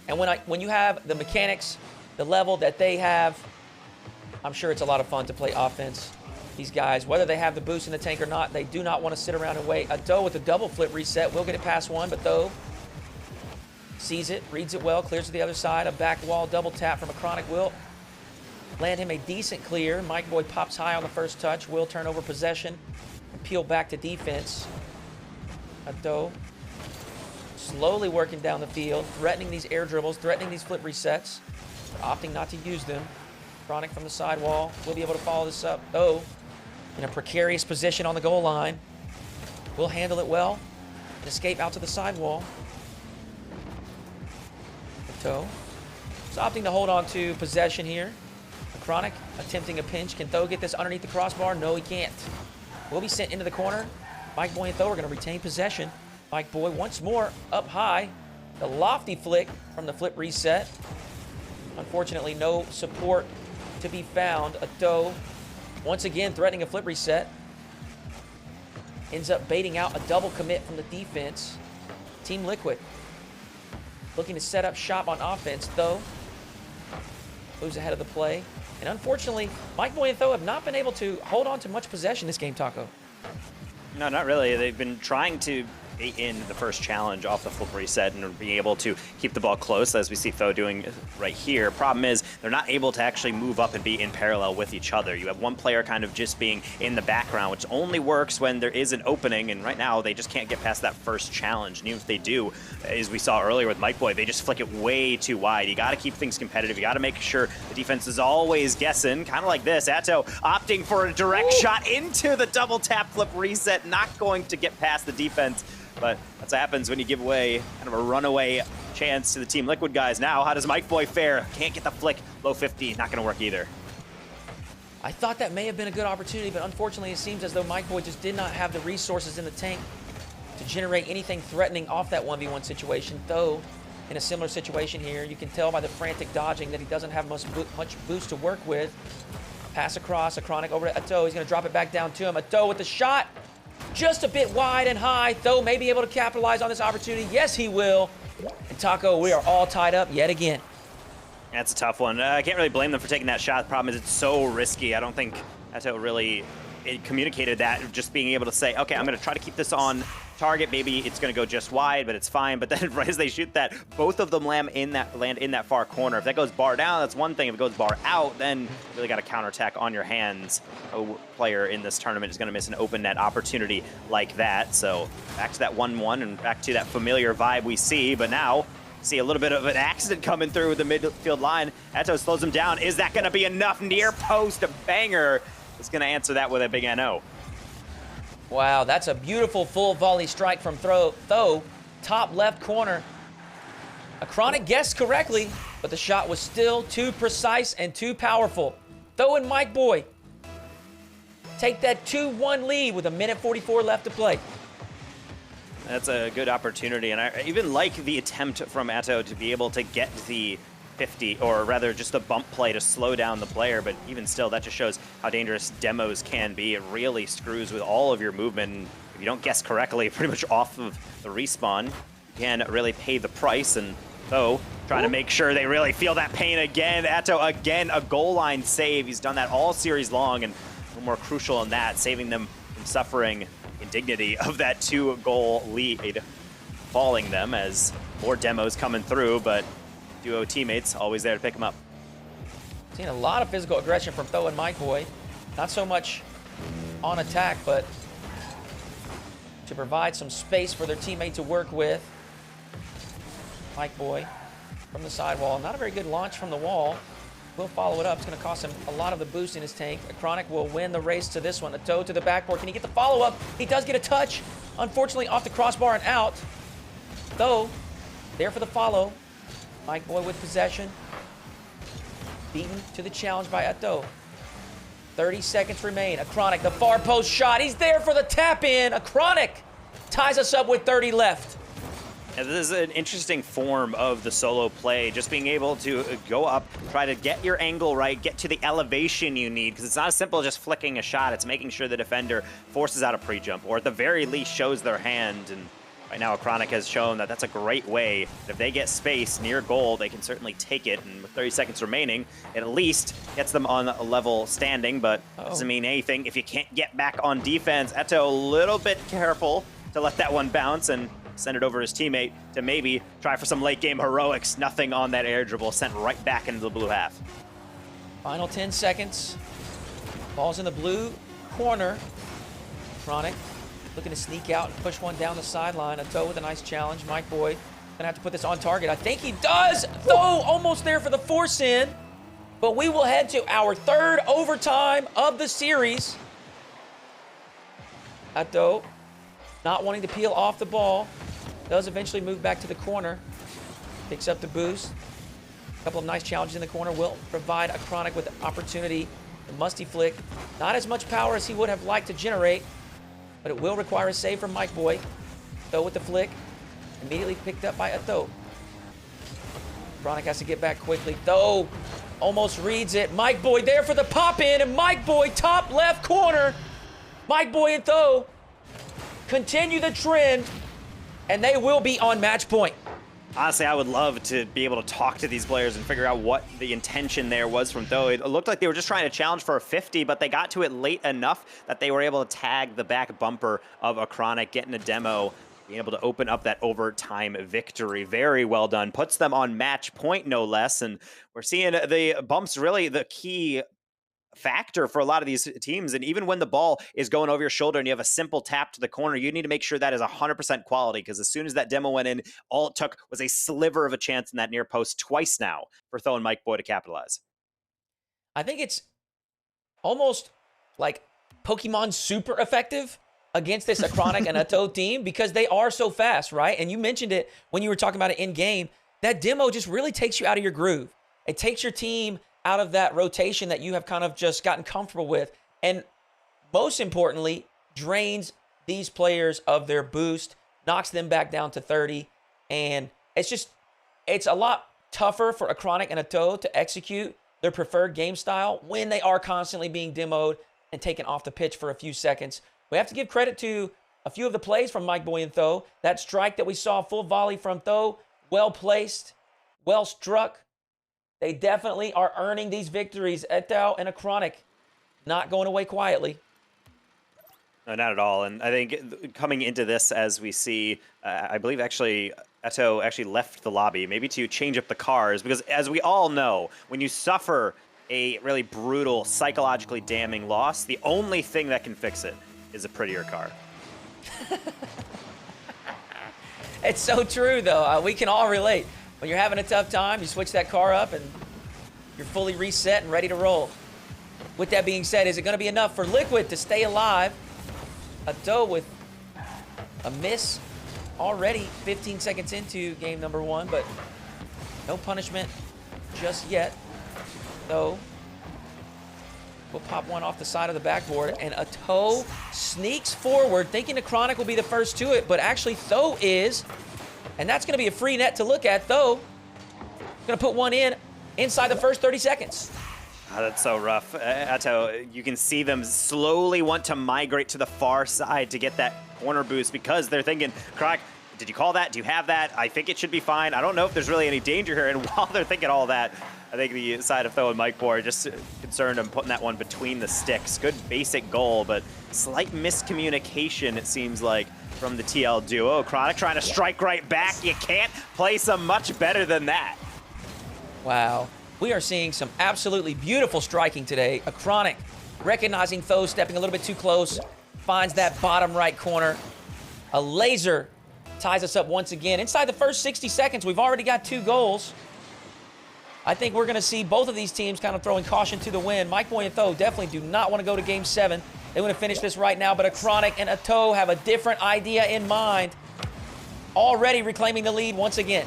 And when you have the mechanics, the level that they have, I'm sure it's a lot of fun to play offense. These guys, whether they have the boost in the tank or not, they do not want to sit around and wait. Atow with a double flip reset will get it past one, but ThO sees it, reads it well, clears to the other side. A back wall double tap from AcroniK will land him a decent clear. Mikeboy pops high on the first touch, will turn over possession and peel back to defense. Atow slowly working down the field, threatening these air dribbles, threatening these flip resets, but opting not to use them. AcroniK from the sidewall will be able to follow this up. ThO in a precarious position on the goal line. Will handle it well and escape out to the sidewall. ThO is opting to hold on to possession here. AcroniK attempting a pinch. Can ThO get this underneath the crossbar? No, he can't. Will be sent into the corner. Mikeboy and ThO are going to retain possession. Mikeboy once more up high. The lofty flick from the flip reset. Unfortunately, no support to be found. Atow once again threatening a flip reset. Ends up baiting out a double commit from the defense. Team Liquid looking to set up shop on offense. ThO moves ahead of the play. And unfortunately, Mikeboy and ThO have not been able to hold on to much possession this game, Taco. No, not really. They've been trying to bait in the first challenge off the flip reset and being able to keep the ball close, as we see ThO doing right here. Problem is, they're not able to actually move up and be in parallel with each other. You have one player kind of just being in the background, which only works when there is an opening, and right now they just can't get past that first challenge. And even if they do, as we saw earlier with Mikeboy, they just flick it way too wide. You got to keep things competitive. You got to make sure the defense is always guessing, kind of like this. Atow opting for a direct shot into the double tap flip reset, not going to get past the defense. But that's what happens when you give away kind of a runaway chance to the Team Liquid guys. Now, how does Mikeboy fare? Can't get the flick. Low 50, not going to work either. I thought that may have been a good opportunity, but unfortunately it seems as though Mikeboy just did not have the resources in the tank to generate anything threatening off that 1v1 situation. ThO in a similar situation here. You can tell by the frantic dodging that he doesn't have much boost to work with. Pass across, AcroniK over to Atow. He's going to drop it back down to him. Atow with the shot. Just a bit wide and high. ThO may be able to capitalize on this opportunity. Yes, he will. And Taco, we are all tied up yet again. That's a tough one. I can't really blame them for taking that shot. The problem is it's so risky. I don't think Atow really communicated that, just being able to say, okay, I'm going to try to keep this on target. Maybe it's going to go just wide, but it's fine. But then right as they shoot that, both of them land in that far corner. If that goes bar down, that's one thing. If it goes bar out, then you really got a counterattack on your hands. No player in this tournament is going to miss an open net opportunity like that. So back to that 1-1 and back to that familiar vibe we see. But now see a little bit of an accident coming through the midfield line. Atow slows him down. Is that going to be enough? Near post banger is going to answer that with a big NO. Wow, that's a beautiful full volley strike from ThO. Top left corner. AcroniK guessed correctly, but the shot was still too precise and too powerful. ThO and Mikeboy take that 2-1 lead with 1:44 left to play. That's a good opportunity, and I even like the attempt from Atow to be able to get the 50, or rather just a bump play to slow down the player, but even still, that just shows how dangerous demos can be. It really screws with all of your movement, and if you don't guess correctly, pretty much off of the respawn, you can really pay the price. And ThO trying to make sure they really feel that pain again. Atow, again, a goal line save. He's done that all series long, and a little more crucial in that, saving them from suffering indignity of that 2-goal lead, falling them as more demos coming through, but ThO teammates always there to pick him up. Seen a lot of physical aggression from ThO and Mikeboy. Not so much on attack, but to provide some space for their teammate to work with. Mikeboy from the sidewall. Not a very good launch from the wall. Will follow it up. It's going to cost him a lot of the boost in his tank. AcroniK will win the race to this one. Atow to the backboard. Can he get the follow-up? He does get a touch. Unfortunately, off the crossbar and out. ThO there for the follow. Mikeboy with possession. Beaten to the challenge by Atow. 30 seconds remain. AcroniK, the far post shot. He's there for the tap in. AcroniK ties us up with 30 left. And this is an interesting form of the solo play, just being able to go up, try to get your angle right, get to the elevation you need, because it's not as simple as just flicking a shot. It's making sure the defender forces out a pre-jump, or at the very least shows their hand. And right now, AcroniK has shown that that's a great way. If they get space near goal, they can certainly take it. And with 30 seconds remaining, it at least gets them on a level standing, but doesn't mean anything if you can't get back on defense. Atow a little bit careful to let that one bounce and send it over his teammate to maybe try for some late game heroics. Nothing on that air dribble, sent right back into the blue half. Final 10 seconds. Ball's in the blue corner. AcroniK looking to sneak out and push one down the sideline. Atow with a nice challenge. Mikeboy gonna have to put this on target. I think he does. ThO almost there for the force in. But we will head to our third overtime of the series. Atow not wanting to peel off the ball. Does eventually move back to the corner. Picks up the boost. A couple of nice challenges in the corner will provide AcroniK with the opportunity. The musty flick. Not as much power as he would have liked to generate, but it will require a save from Mikeboy. ThO with the flick. Immediately picked up by Atow. AcroniK has to get back quickly. ThO almost reads it. Mikeboy there for the pop in, and Mikeboy top left corner. Mikeboy and ThO continue the trend, and they will be on match point. Honestly, I would love to be able to talk to these players and figure out what the intention there was from ThO. It looked like they were just trying to challenge for a 50, but they got to it late enough that they were able to tag the back bumper of AcroniK, getting a demo, being able to open up that overtime victory. Very well done. Puts them on match point, no less. And we're seeing the bumps really the key factor for a lot of these teams. And even when the ball is going over your shoulder and you have a simple tap to the corner, you need to make sure that is 100% quality, because as soon as that demo went in, all it took was a sliver of a chance in that near post twice now for ThO and Mikeboy to capitalize. I think it's almost like Pokemon super effective against this AcroniK and Atow team, because they are so fast, right? And you mentioned it when you were talking about it in game. That demo just really takes you out of your groove. It takes your team out of that rotation that you have kind of just gotten comfortable with. And most importantly, drains these players of their boost, knocks them back down to 30. And it's a lot tougher for AcroniK and Atow to execute their preferred game style when they are constantly being demoed and taken off the pitch for a few seconds. We have to give credit to a few of the plays from Mikeboy and ThO. That strike that we saw, full volley from ThO, well placed, well struck. They definitely are earning these victories. Atow and AcroniK not going away quietly. No, not at all. And I think coming into this, as we see, I believe actually Atow actually left the lobby, maybe to change up the cars, because as we all know, when you suffer a really brutal, psychologically damning loss, the only thing that can fix it is a prettier car. It's so true, though. We can all relate. When you're having a tough time, you switch that car up and you're fully reset and ready to roll. With that being said, is it going to be enough for Liquid to stay alive? Atow with a miss already 15 seconds into game number 1, but no punishment just yet. ThO will pop one off the side of the backboard, and Atow sneaks forward, thinking AcroniK will be the first to it, but actually ThO is. And that's going to be a free net to look at. ThO going to put one in inside the first 30 seconds. Oh, that's so rough. Atow, you can see them slowly want to migrate to the far side to get that corner boost, because they're thinking, AcroniK, did you call that? Do you have that? I think it should be fine. I don't know if there's really any danger here. And while they're thinking all that, I think the side of ThO and Mikeboy are just concerned on putting that one between the sticks. Good basic goal, but slight miscommunication, it seems like, from the TL duo. AcroniK trying to strike right back. You can't play some much better than that. Wow. We are seeing some absolutely beautiful striking today. AcroniK recognizing ThO stepping a little bit too close, finds that bottom right corner. A laser ties us up once again. Inside the first 60 seconds, we've already got 2 goals. I think we're going to see both of these teams kind of throwing caution to the wind. Mikeboy and ThO definitely do not want to go to Game 7. They want to finish this right now, but AcroniK and Atow have a different idea in mind. Already reclaiming the lead once again.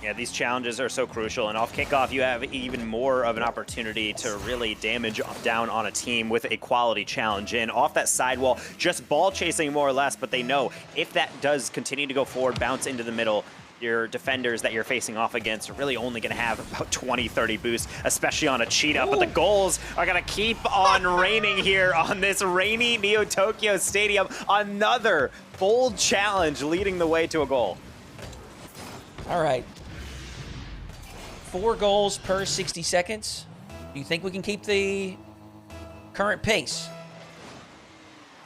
Yeah, these challenges are so crucial, and off kickoff, you have even more of an opportunity to really damage down on a team with a quality challenge. And off that sidewall, just ball chasing more or less, but they know if that does continue to go forward, bounce into the middle, your defenders that you're facing off against are really only going to have about 20, 30 boosts, especially on a cheetah. But the goals are going to keep on raining here on this rainy Neo Tokyo Stadium. Another bold challenge leading the way to a goal. All right. 4 goals per 60 seconds. Do you think we can keep the current pace?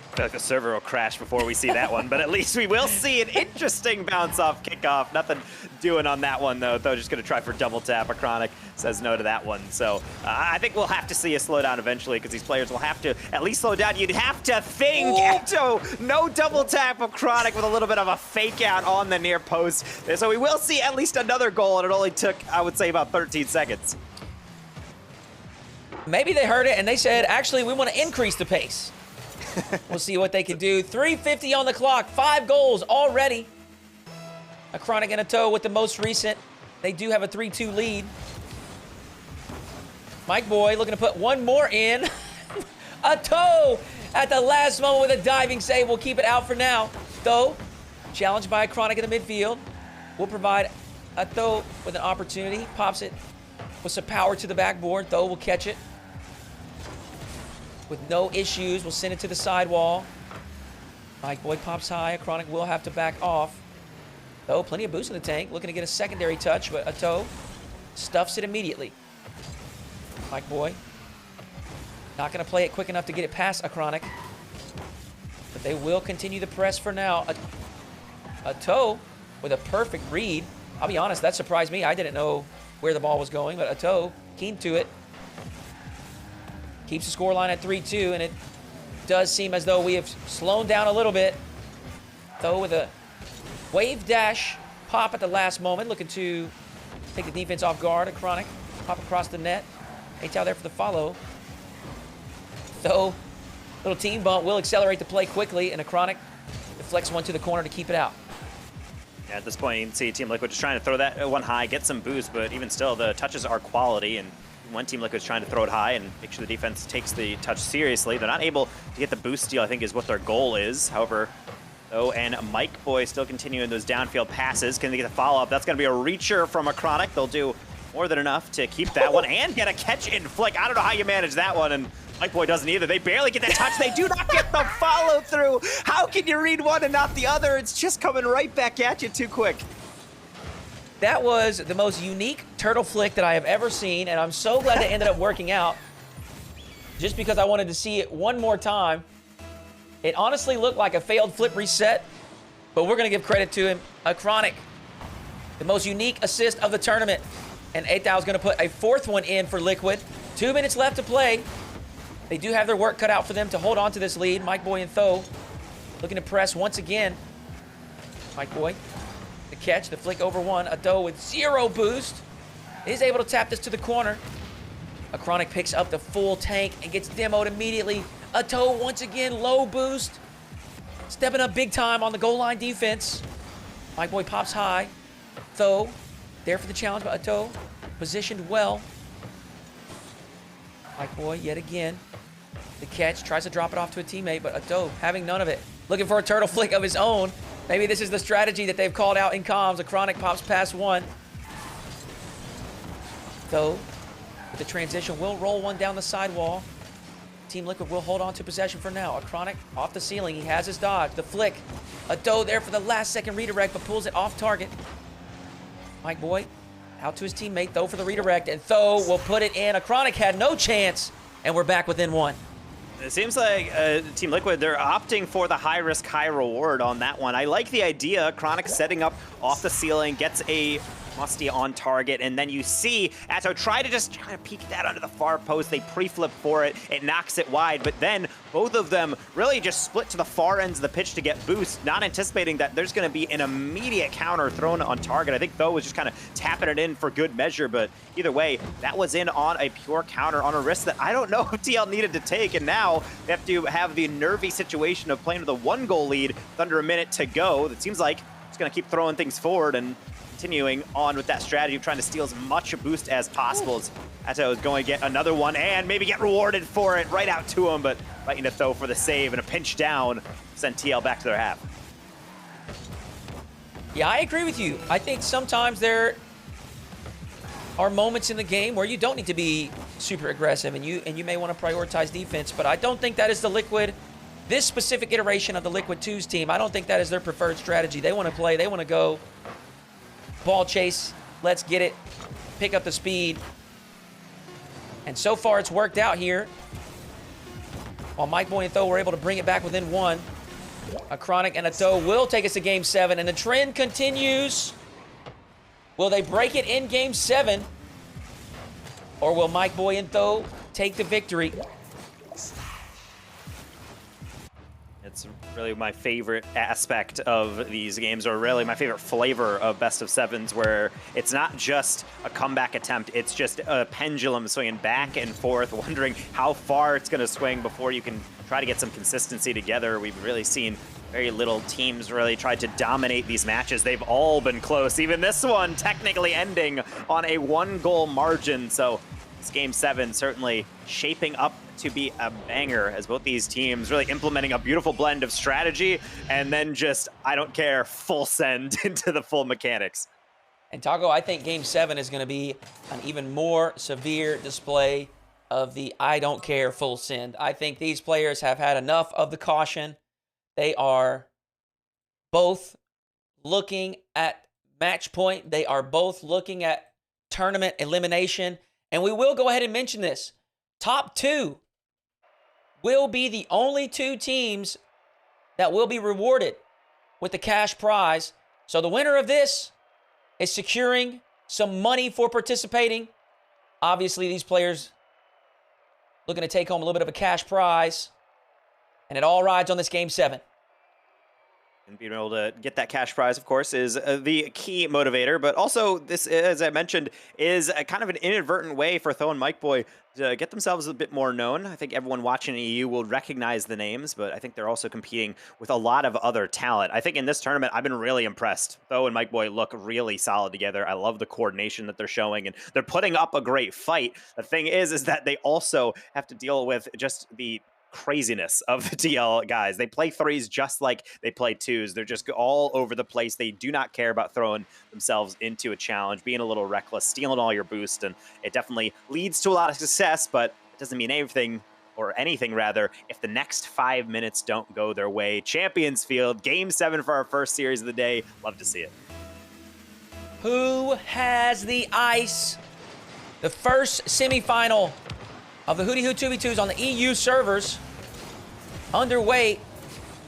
I feel like the server will crash before we see that one, but at least we will see an interesting bounce off kickoff. Nothing doing on that one, though. Just going to try for double tap. AcroniK says no to that one. So I think we'll have to see a slowdown eventually because these players will have to at least slow down. You'd have to think, Atow, no double tap. AcroniK with a little bit of a fake out on the near post. So we will see at least another goal, and it only took, I would say, about 13 seconds. Maybe they heard it and they said, actually, we want to increase the pace. We'll see what they can do. 3:50 on the clock, 5 goals already. AcroniK and Atow with the most recent. They do have a 3-2 lead. Mikeboy looking to put one more in. Atow at the last moment with a diving save. We'll keep it out for now. ThO, challenged by AcroniK in the midfield. We'll provide Atow with an opportunity. Pops it with some power to the backboard. ThO will catch it. With no issues, we'll send it to the sidewall. Mikeboy pops high. AcroniK will have to back off. ThO, plenty of boost in the tank. Looking to get a secondary touch, but Atow stuffs it immediately. Mikeboy not going to play it quick enough to get it past AcroniK. But they will continue the press for now. Atow with a perfect read. I'll be honest, that surprised me. I didn't know where the ball was going, but Atow keen to it. Keeps the scoreline at 3-2, and it does seem as though we have slowed down a little bit. ThO with a wave dash pop at the last moment, looking to take the defense off guard. AcroniK pop across the net. Atow there for the follow. ThO, little team bump, will accelerate the play quickly, and AcroniK deflects one to the corner to keep it out. Yeah, at this point, you can see Team Liquid just trying to throw that one high, get some boost, but even still, the touches are quality, and one Team Liquid's trying to throw it high and make sure the defense takes the touch seriously. They're not able to get the boost steal, I think, is what their goal is. However, ThO and Mikeboy still continuing those downfield passes. Can they get the follow-up? That's going to be a reacher from AcroniK. They'll do more than enough to keep that one and get a catch and flick. I don't know how you manage that one, and Mikeboy doesn't either. They barely get that touch. They do not get the follow-through. How can you read one and not the other? It's just coming right back at you too quick. That was the most unique turtle flick that I have ever seen, and I'm so glad it ended up working out. Just because I wanted to see it one more time. It honestly looked like a failed flip reset, but we're going to give credit to him. AcroniK, the most unique assist of the tournament. And Atow is going to put a 4th one in for Liquid. 2 minutes left to play. They do have their work cut out for them to hold on to this lead. Mikeboy and ThO looking to press once again. Mikeboy. The catch, the flick over one. Atow with 0 boost is able to tap this to the corner. AcroniK picks up the full tank and gets demoed immediately. Atow once again, low boost. Stepping up big time on the goal line defense. Mikeboy pops high. ThO there for the challenge, but Atow positioned well. Mikeboy yet again. The catch, tries to drop it off to a teammate, but Atow having none of it. Looking for a turtle flick of his own. Maybe this is the strategy that they've called out in comms. AcroniK pops past one. ThO, with the transition, will roll one down the sidewall. Team Liquid will hold on to possession for now. AcroniK off the ceiling. He has his dodge. The flick. Atow there for the last second redirect, but pulls it off target. Mikeboy out to his teammate. ThO for the redirect, and ThO will put it in. AcroniK had no chance, and we're back within 1. It seems like Team Liquid, they're opting for the high risk, high reward on that one. I like the idea. AcroniK setting up off the ceiling, gets a Musty on target, and then you see Atow try to peek that under the far post. They pre-flip for it. It knocks it wide, but then both of them really just split to the far ends of the pitch to get boost, not anticipating that there's going to be an immediate counter thrown on target. I think ThO was just kind of tapping it in for good measure, but either way, that was in on a pure counter on a risk that I don't know if TL needed to take, and now they have to have the nervy situation of playing with a 1-goal lead with under a minute to go. It seems like it's going to keep throwing things forward and continuing on with that strategy of trying to steal as much boost as possible. As Atow is going to get another one and maybe get rewarded for it right out to him, but right into ThO for the save and a pinch down, send TL back to their half. Yeah, I agree with you. I think sometimes there are moments in the game where you don't need to be super aggressive and you may want to prioritize defense, but I don't think that is the Liquid, this specific iteration of the Liquid 2's team. I don't think that is their preferred strategy. They want to play, they want to go ball chase, let's get it, pick up the speed. And so far it's worked out here. While Mikeboy and ThO were able to bring it back within one. AcroniK and Atow will take us to Game 7, and the trend continues. Will they break it in Game 7? Or will Mikeboy and ThO take the victory? It's really my favorite aspect of these games, or really my favorite flavor of best of sevens, where it's not just a comeback attempt, it's just a pendulum swinging back and forth, wondering how far it's going to swing before you can try to get some consistency together. We've really seen very little teams really try to dominate these matches. They've all been close, even this one technically ending on a 1-goal margin. So this Game 7 certainly shaping up to be a banger, as both these teams really implementing a beautiful blend of strategy and then just, I don't care, full send into the full mechanics. And ThO, I think Game 7 is going to be an even more severe display of the I don't care full send. I think these players have had enough of the caution. They are both looking at match point. They are both looking at tournament elimination. And we will go ahead and mention this. Top 2 will be the only 2 teams that will be rewarded with the cash prize. So the winner of this is securing some money for participating. Obviously, these players looking to take home a little bit of a cash prize. And it all rides on this Game 7. And being able to get that cash prize, of course, is the key motivator. But also, this, as I mentioned, is a kind of an inadvertent way for ThO and Mikeboy to get themselves a bit more known. I think everyone watching EU will recognize the names, but I think they're also competing with a lot of other talent. I think in this tournament, I've been really impressed. ThO and Mikeboy look really solid together. I love the coordination that they're showing, and they're putting up a great fight. The thing is that they also have to deal with just the craziness of the TL guys. They play threes just like they play twos. They're just all over the place. They do not care about throwing themselves into a challenge, being a little reckless, stealing all your boost, and it definitely leads to a lot of success, but it doesn't mean anything, or anything rather, if the next 5 minutes don't go their way. Champions Field, Game 7 for our first series of the day. Love to see it. Who has the ice? The first semifinal of the Hoodyhooo 2v2s on the EU servers underway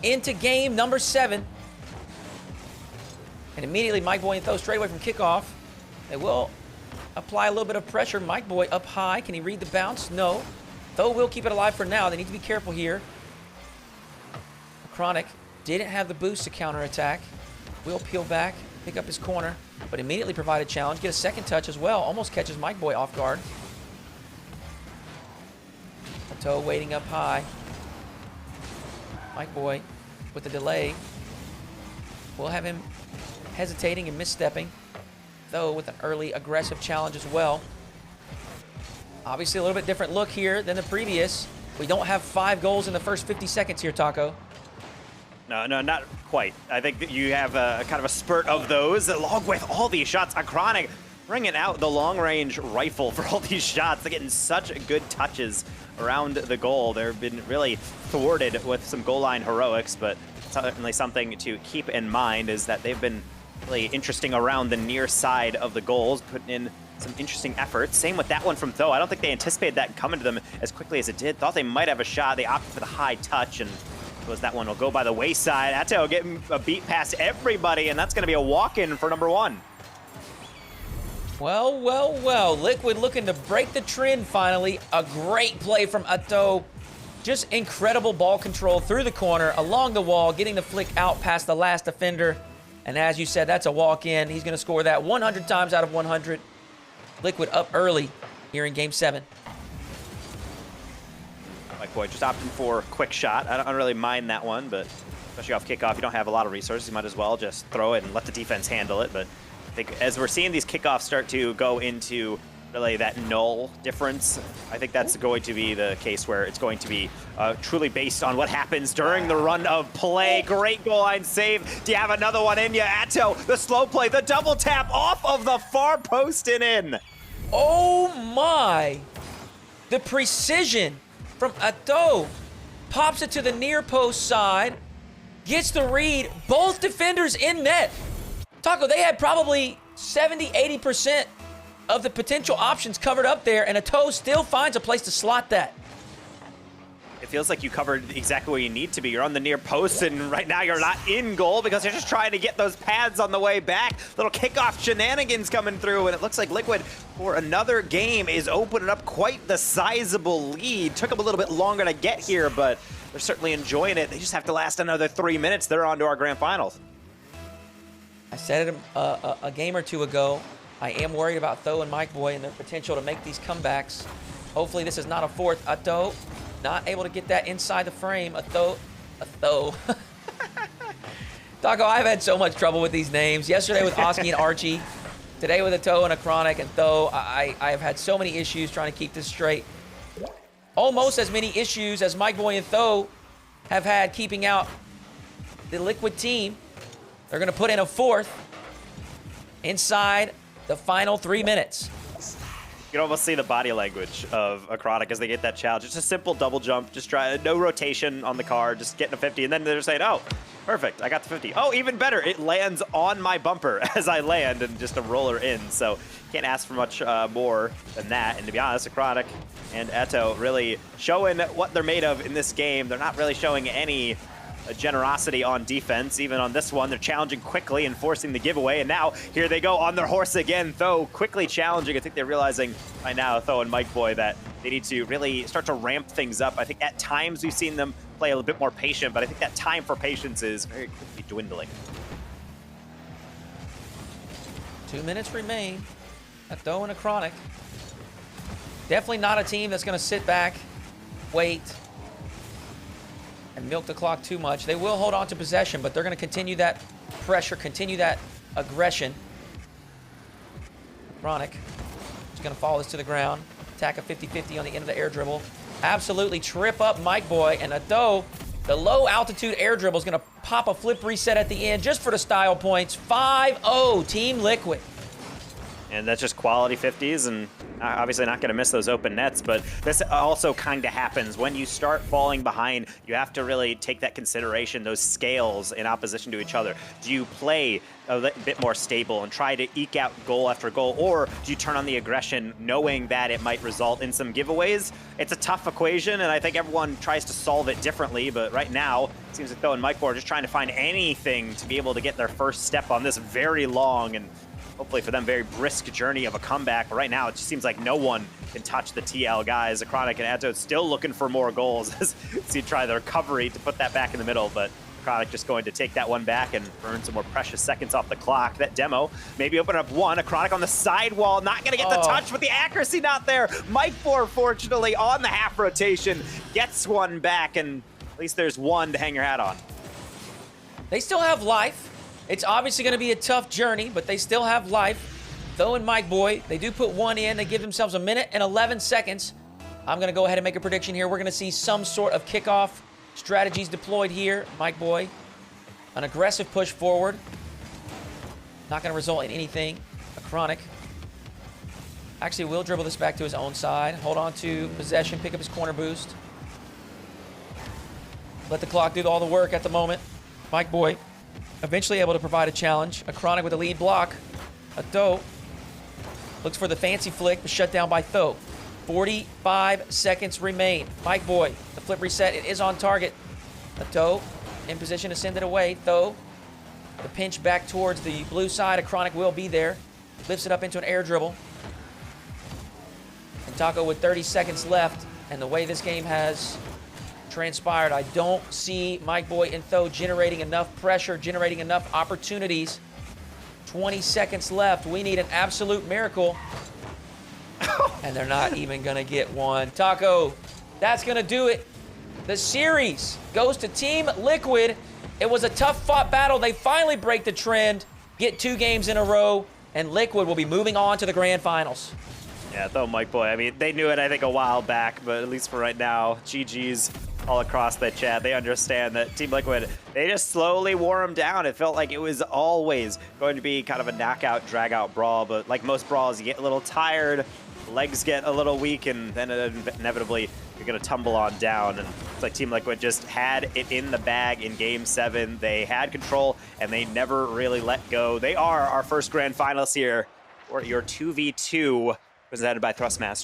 into game number 7. And immediately Mikeboy and ThO straight away from kickoff. They will apply a little bit of pressure. Mikeboy up high. Can he read the bounce? No. ThO will keep it alive for now. They need to be careful here. AcroniK didn't have the boost to counterattack. Will peel back, pick up his corner, but immediately provide a challenge. Get a second touch as well. Almost catches Mikeboy off guard. ThO waiting up high. Mikeboy with the delay. We'll have him hesitating and misstepping. ThO with an early aggressive challenge as well. Obviously a little bit different look here than the previous. We don't have 5 goals in the first 50 seconds here, ThO. No, not quite. I think that you have a kind of a spurt of those along with all these shots. AcroniK bringing out the long-range rifle for all these shots. They're getting such good touches around the goal. They've been really thwarted with some goal line heroics, but certainly something to keep in mind is that they've been really interesting around the near side of the goals, putting in some interesting efforts. Same with that one from ThO. I don't think they anticipated that coming to them as quickly as it did. Thought they might have a shot. They opted for the high touch, and was that one will go by the wayside. Atow getting a beat past everybody, and that's going to be a walk-in for number 1. Well, well, well. Liquid looking to break the trend finally. A great play from Atow. Just incredible ball control through the corner, along the wall, getting the flick out past the last defender. And as you said, that's a walk-in. He's going to score that 100 times out of 100. Liquid up early here in Game 7. Mikeboy just opting for a quick shot. I don't really mind that one, but especially off kickoff, you don't have a lot of resources. You might as well just throw it and let the defense handle it. But think as we're seeing these kickoffs start to go into really that null difference, I think that's going to be the case where it's going to be truly based on what happens during the run of play. Great goal line save. Do you have another one in you? Atow, the slow play, the double tap off of the far post and in. Oh my! The precision from Atow. Pops it to the near post side. Gets the read. Both defenders in net. ThO, they had probably 70, 80% of the potential options covered up there, and Atow still finds a place to slot that. It feels like you covered exactly where you need to be. You're on the near post, and right now you're not in goal because you're just trying to get those pads on the way back. Little kickoff shenanigans coming through, and it looks like Liquid, for another game, is opening up quite the sizable lead. Took them a little bit longer to get here, but they're certainly enjoying it. They just have to last another 3 minutes. They're on to our grand finals. I said it a game or two ago. I am worried about ThO and Mikeboy and their potential to make these comebacks. Hopefully this is not a fourth. Atow not able to get that inside the frame. Atow. ThO, I've had so much trouble with these names. Yesterday with Oski and Archie. Today with Atow and AcroniK and ThO. I have had so many issues trying to keep this straight. Almost as many issues as Mikeboy and ThO have had keeping out the Liquid team. They're going to put in a fourth inside the final 3 minutes. You can almost see the body language of AcroniK as they get that challenge. Just a simple double jump, just try, no rotation on the car, just getting a 50, and then they're saying, oh, perfect, I got the 50. Oh, even better, it lands on my bumper as I land and just a roller in. So can't ask for much more than that. And to be honest, AcroniK and Atow really showing what they're made of in this game. They're not really showing any generosity on defense. Even on this one, they're challenging quickly and forcing the giveaway, and now here they go on their horse again. ThO quickly challenging. I think they're realizing by now, ThO and Mikeboy, that they need to really start to ramp things up. I think at times we've seen them play a little bit more patient, but I think that time for patience is very quickly dwindling. 2 minutes remain at ThO and AcroniK. Definitely not a team that's going to sit back, wait, and milk the clock too much. They will hold on to possession, but they're going to continue that pressure, continue that aggression. AcroniK is going to follow this to the ground, attack a 50-50 on the end of the air dribble. Absolutely trip up Mikeboy, and Atow, the low altitude air dribble is going to pop a flip reset at the end just for the style points. 5-0 Team Liquid. And that's just quality 50s, and obviously not going to miss those open nets, but this also kind of happens when you start falling behind. You have to really take that consideration, those scales in opposition to each other. Do you play a bit more stable and try to eke out goal after goal, or do you turn on the aggression knowing that it might result in some giveaways? It's a tough equation, and I think everyone tries to solve it differently, but right now, it seems like ThO and Mikeboy are just trying to find anything to be able to get their first step on this very long and hopefully for them, very brisk journey of a comeback. But right now, it just seems like no one can touch the TL guys. AcroniK and Atow still looking for more goals as you try the recovery to put that back in the middle. But AcroniK just going to take that one back and earn some more precious seconds off the clock. That demo maybe open up one. AcroniK on the sidewall, not going to get the touch, but the accuracy not there. Mikeboy, fortunately, on the half rotation, gets one back, and at least there's one to hang your hat on. They still have life. It's obviously going to be a tough journey, but they still have life. ThO and Mikeboy, they do put one in. They give themselves 1 minute and 11 seconds. I'm going to go ahead and make a prediction here. We're going to see some sort of kickoff strategies deployed here. Mikeboy, an aggressive push forward. Not going to result in anything. AcroniK actually will dribble this back to his own side. Hold on to possession, pick up his corner boost. Let the clock do all the work at the moment. Mikeboy eventually able to provide a challenge. AcroniK with a lead block. Atow looks for the fancy flick, but shut down by ThO. 45 seconds remain. Mikeboy, the flip reset, it is on target. Atow in position to send it away. ThO, the pinch back towards the blue side. AcroniK will be there. Lifts it up into an air dribble. And ThO with 30 seconds left, and the way this game has transpired, I don't see Mikeboy and ThO generating enough pressure, generating enough opportunities. 20 seconds left. We need an absolute miracle. And they're not even going to get one. ThO, that's going to do it. The series goes to Team Liquid. It was a tough fought battle. They finally break the trend, get 2 games in a row. and Liquid will be moving on to the grand finals. Yeah, ThO Mikeboy, I mean, they knew it, I think, a while back, but at least for right now, GG's all across the chat. They understand that Team Liquid, they just slowly wore them down. It felt like it was always going to be kind of a knockout, drag-out brawl, but like most brawls, you get a little tired, legs get a little weak, and then inevitably you're going to tumble on down. And it's like Team Liquid just had it in the bag in Game 7. They had control, and they never really let go. They are our first grand finalists here, or your 2v2, presented by Thrustmaster.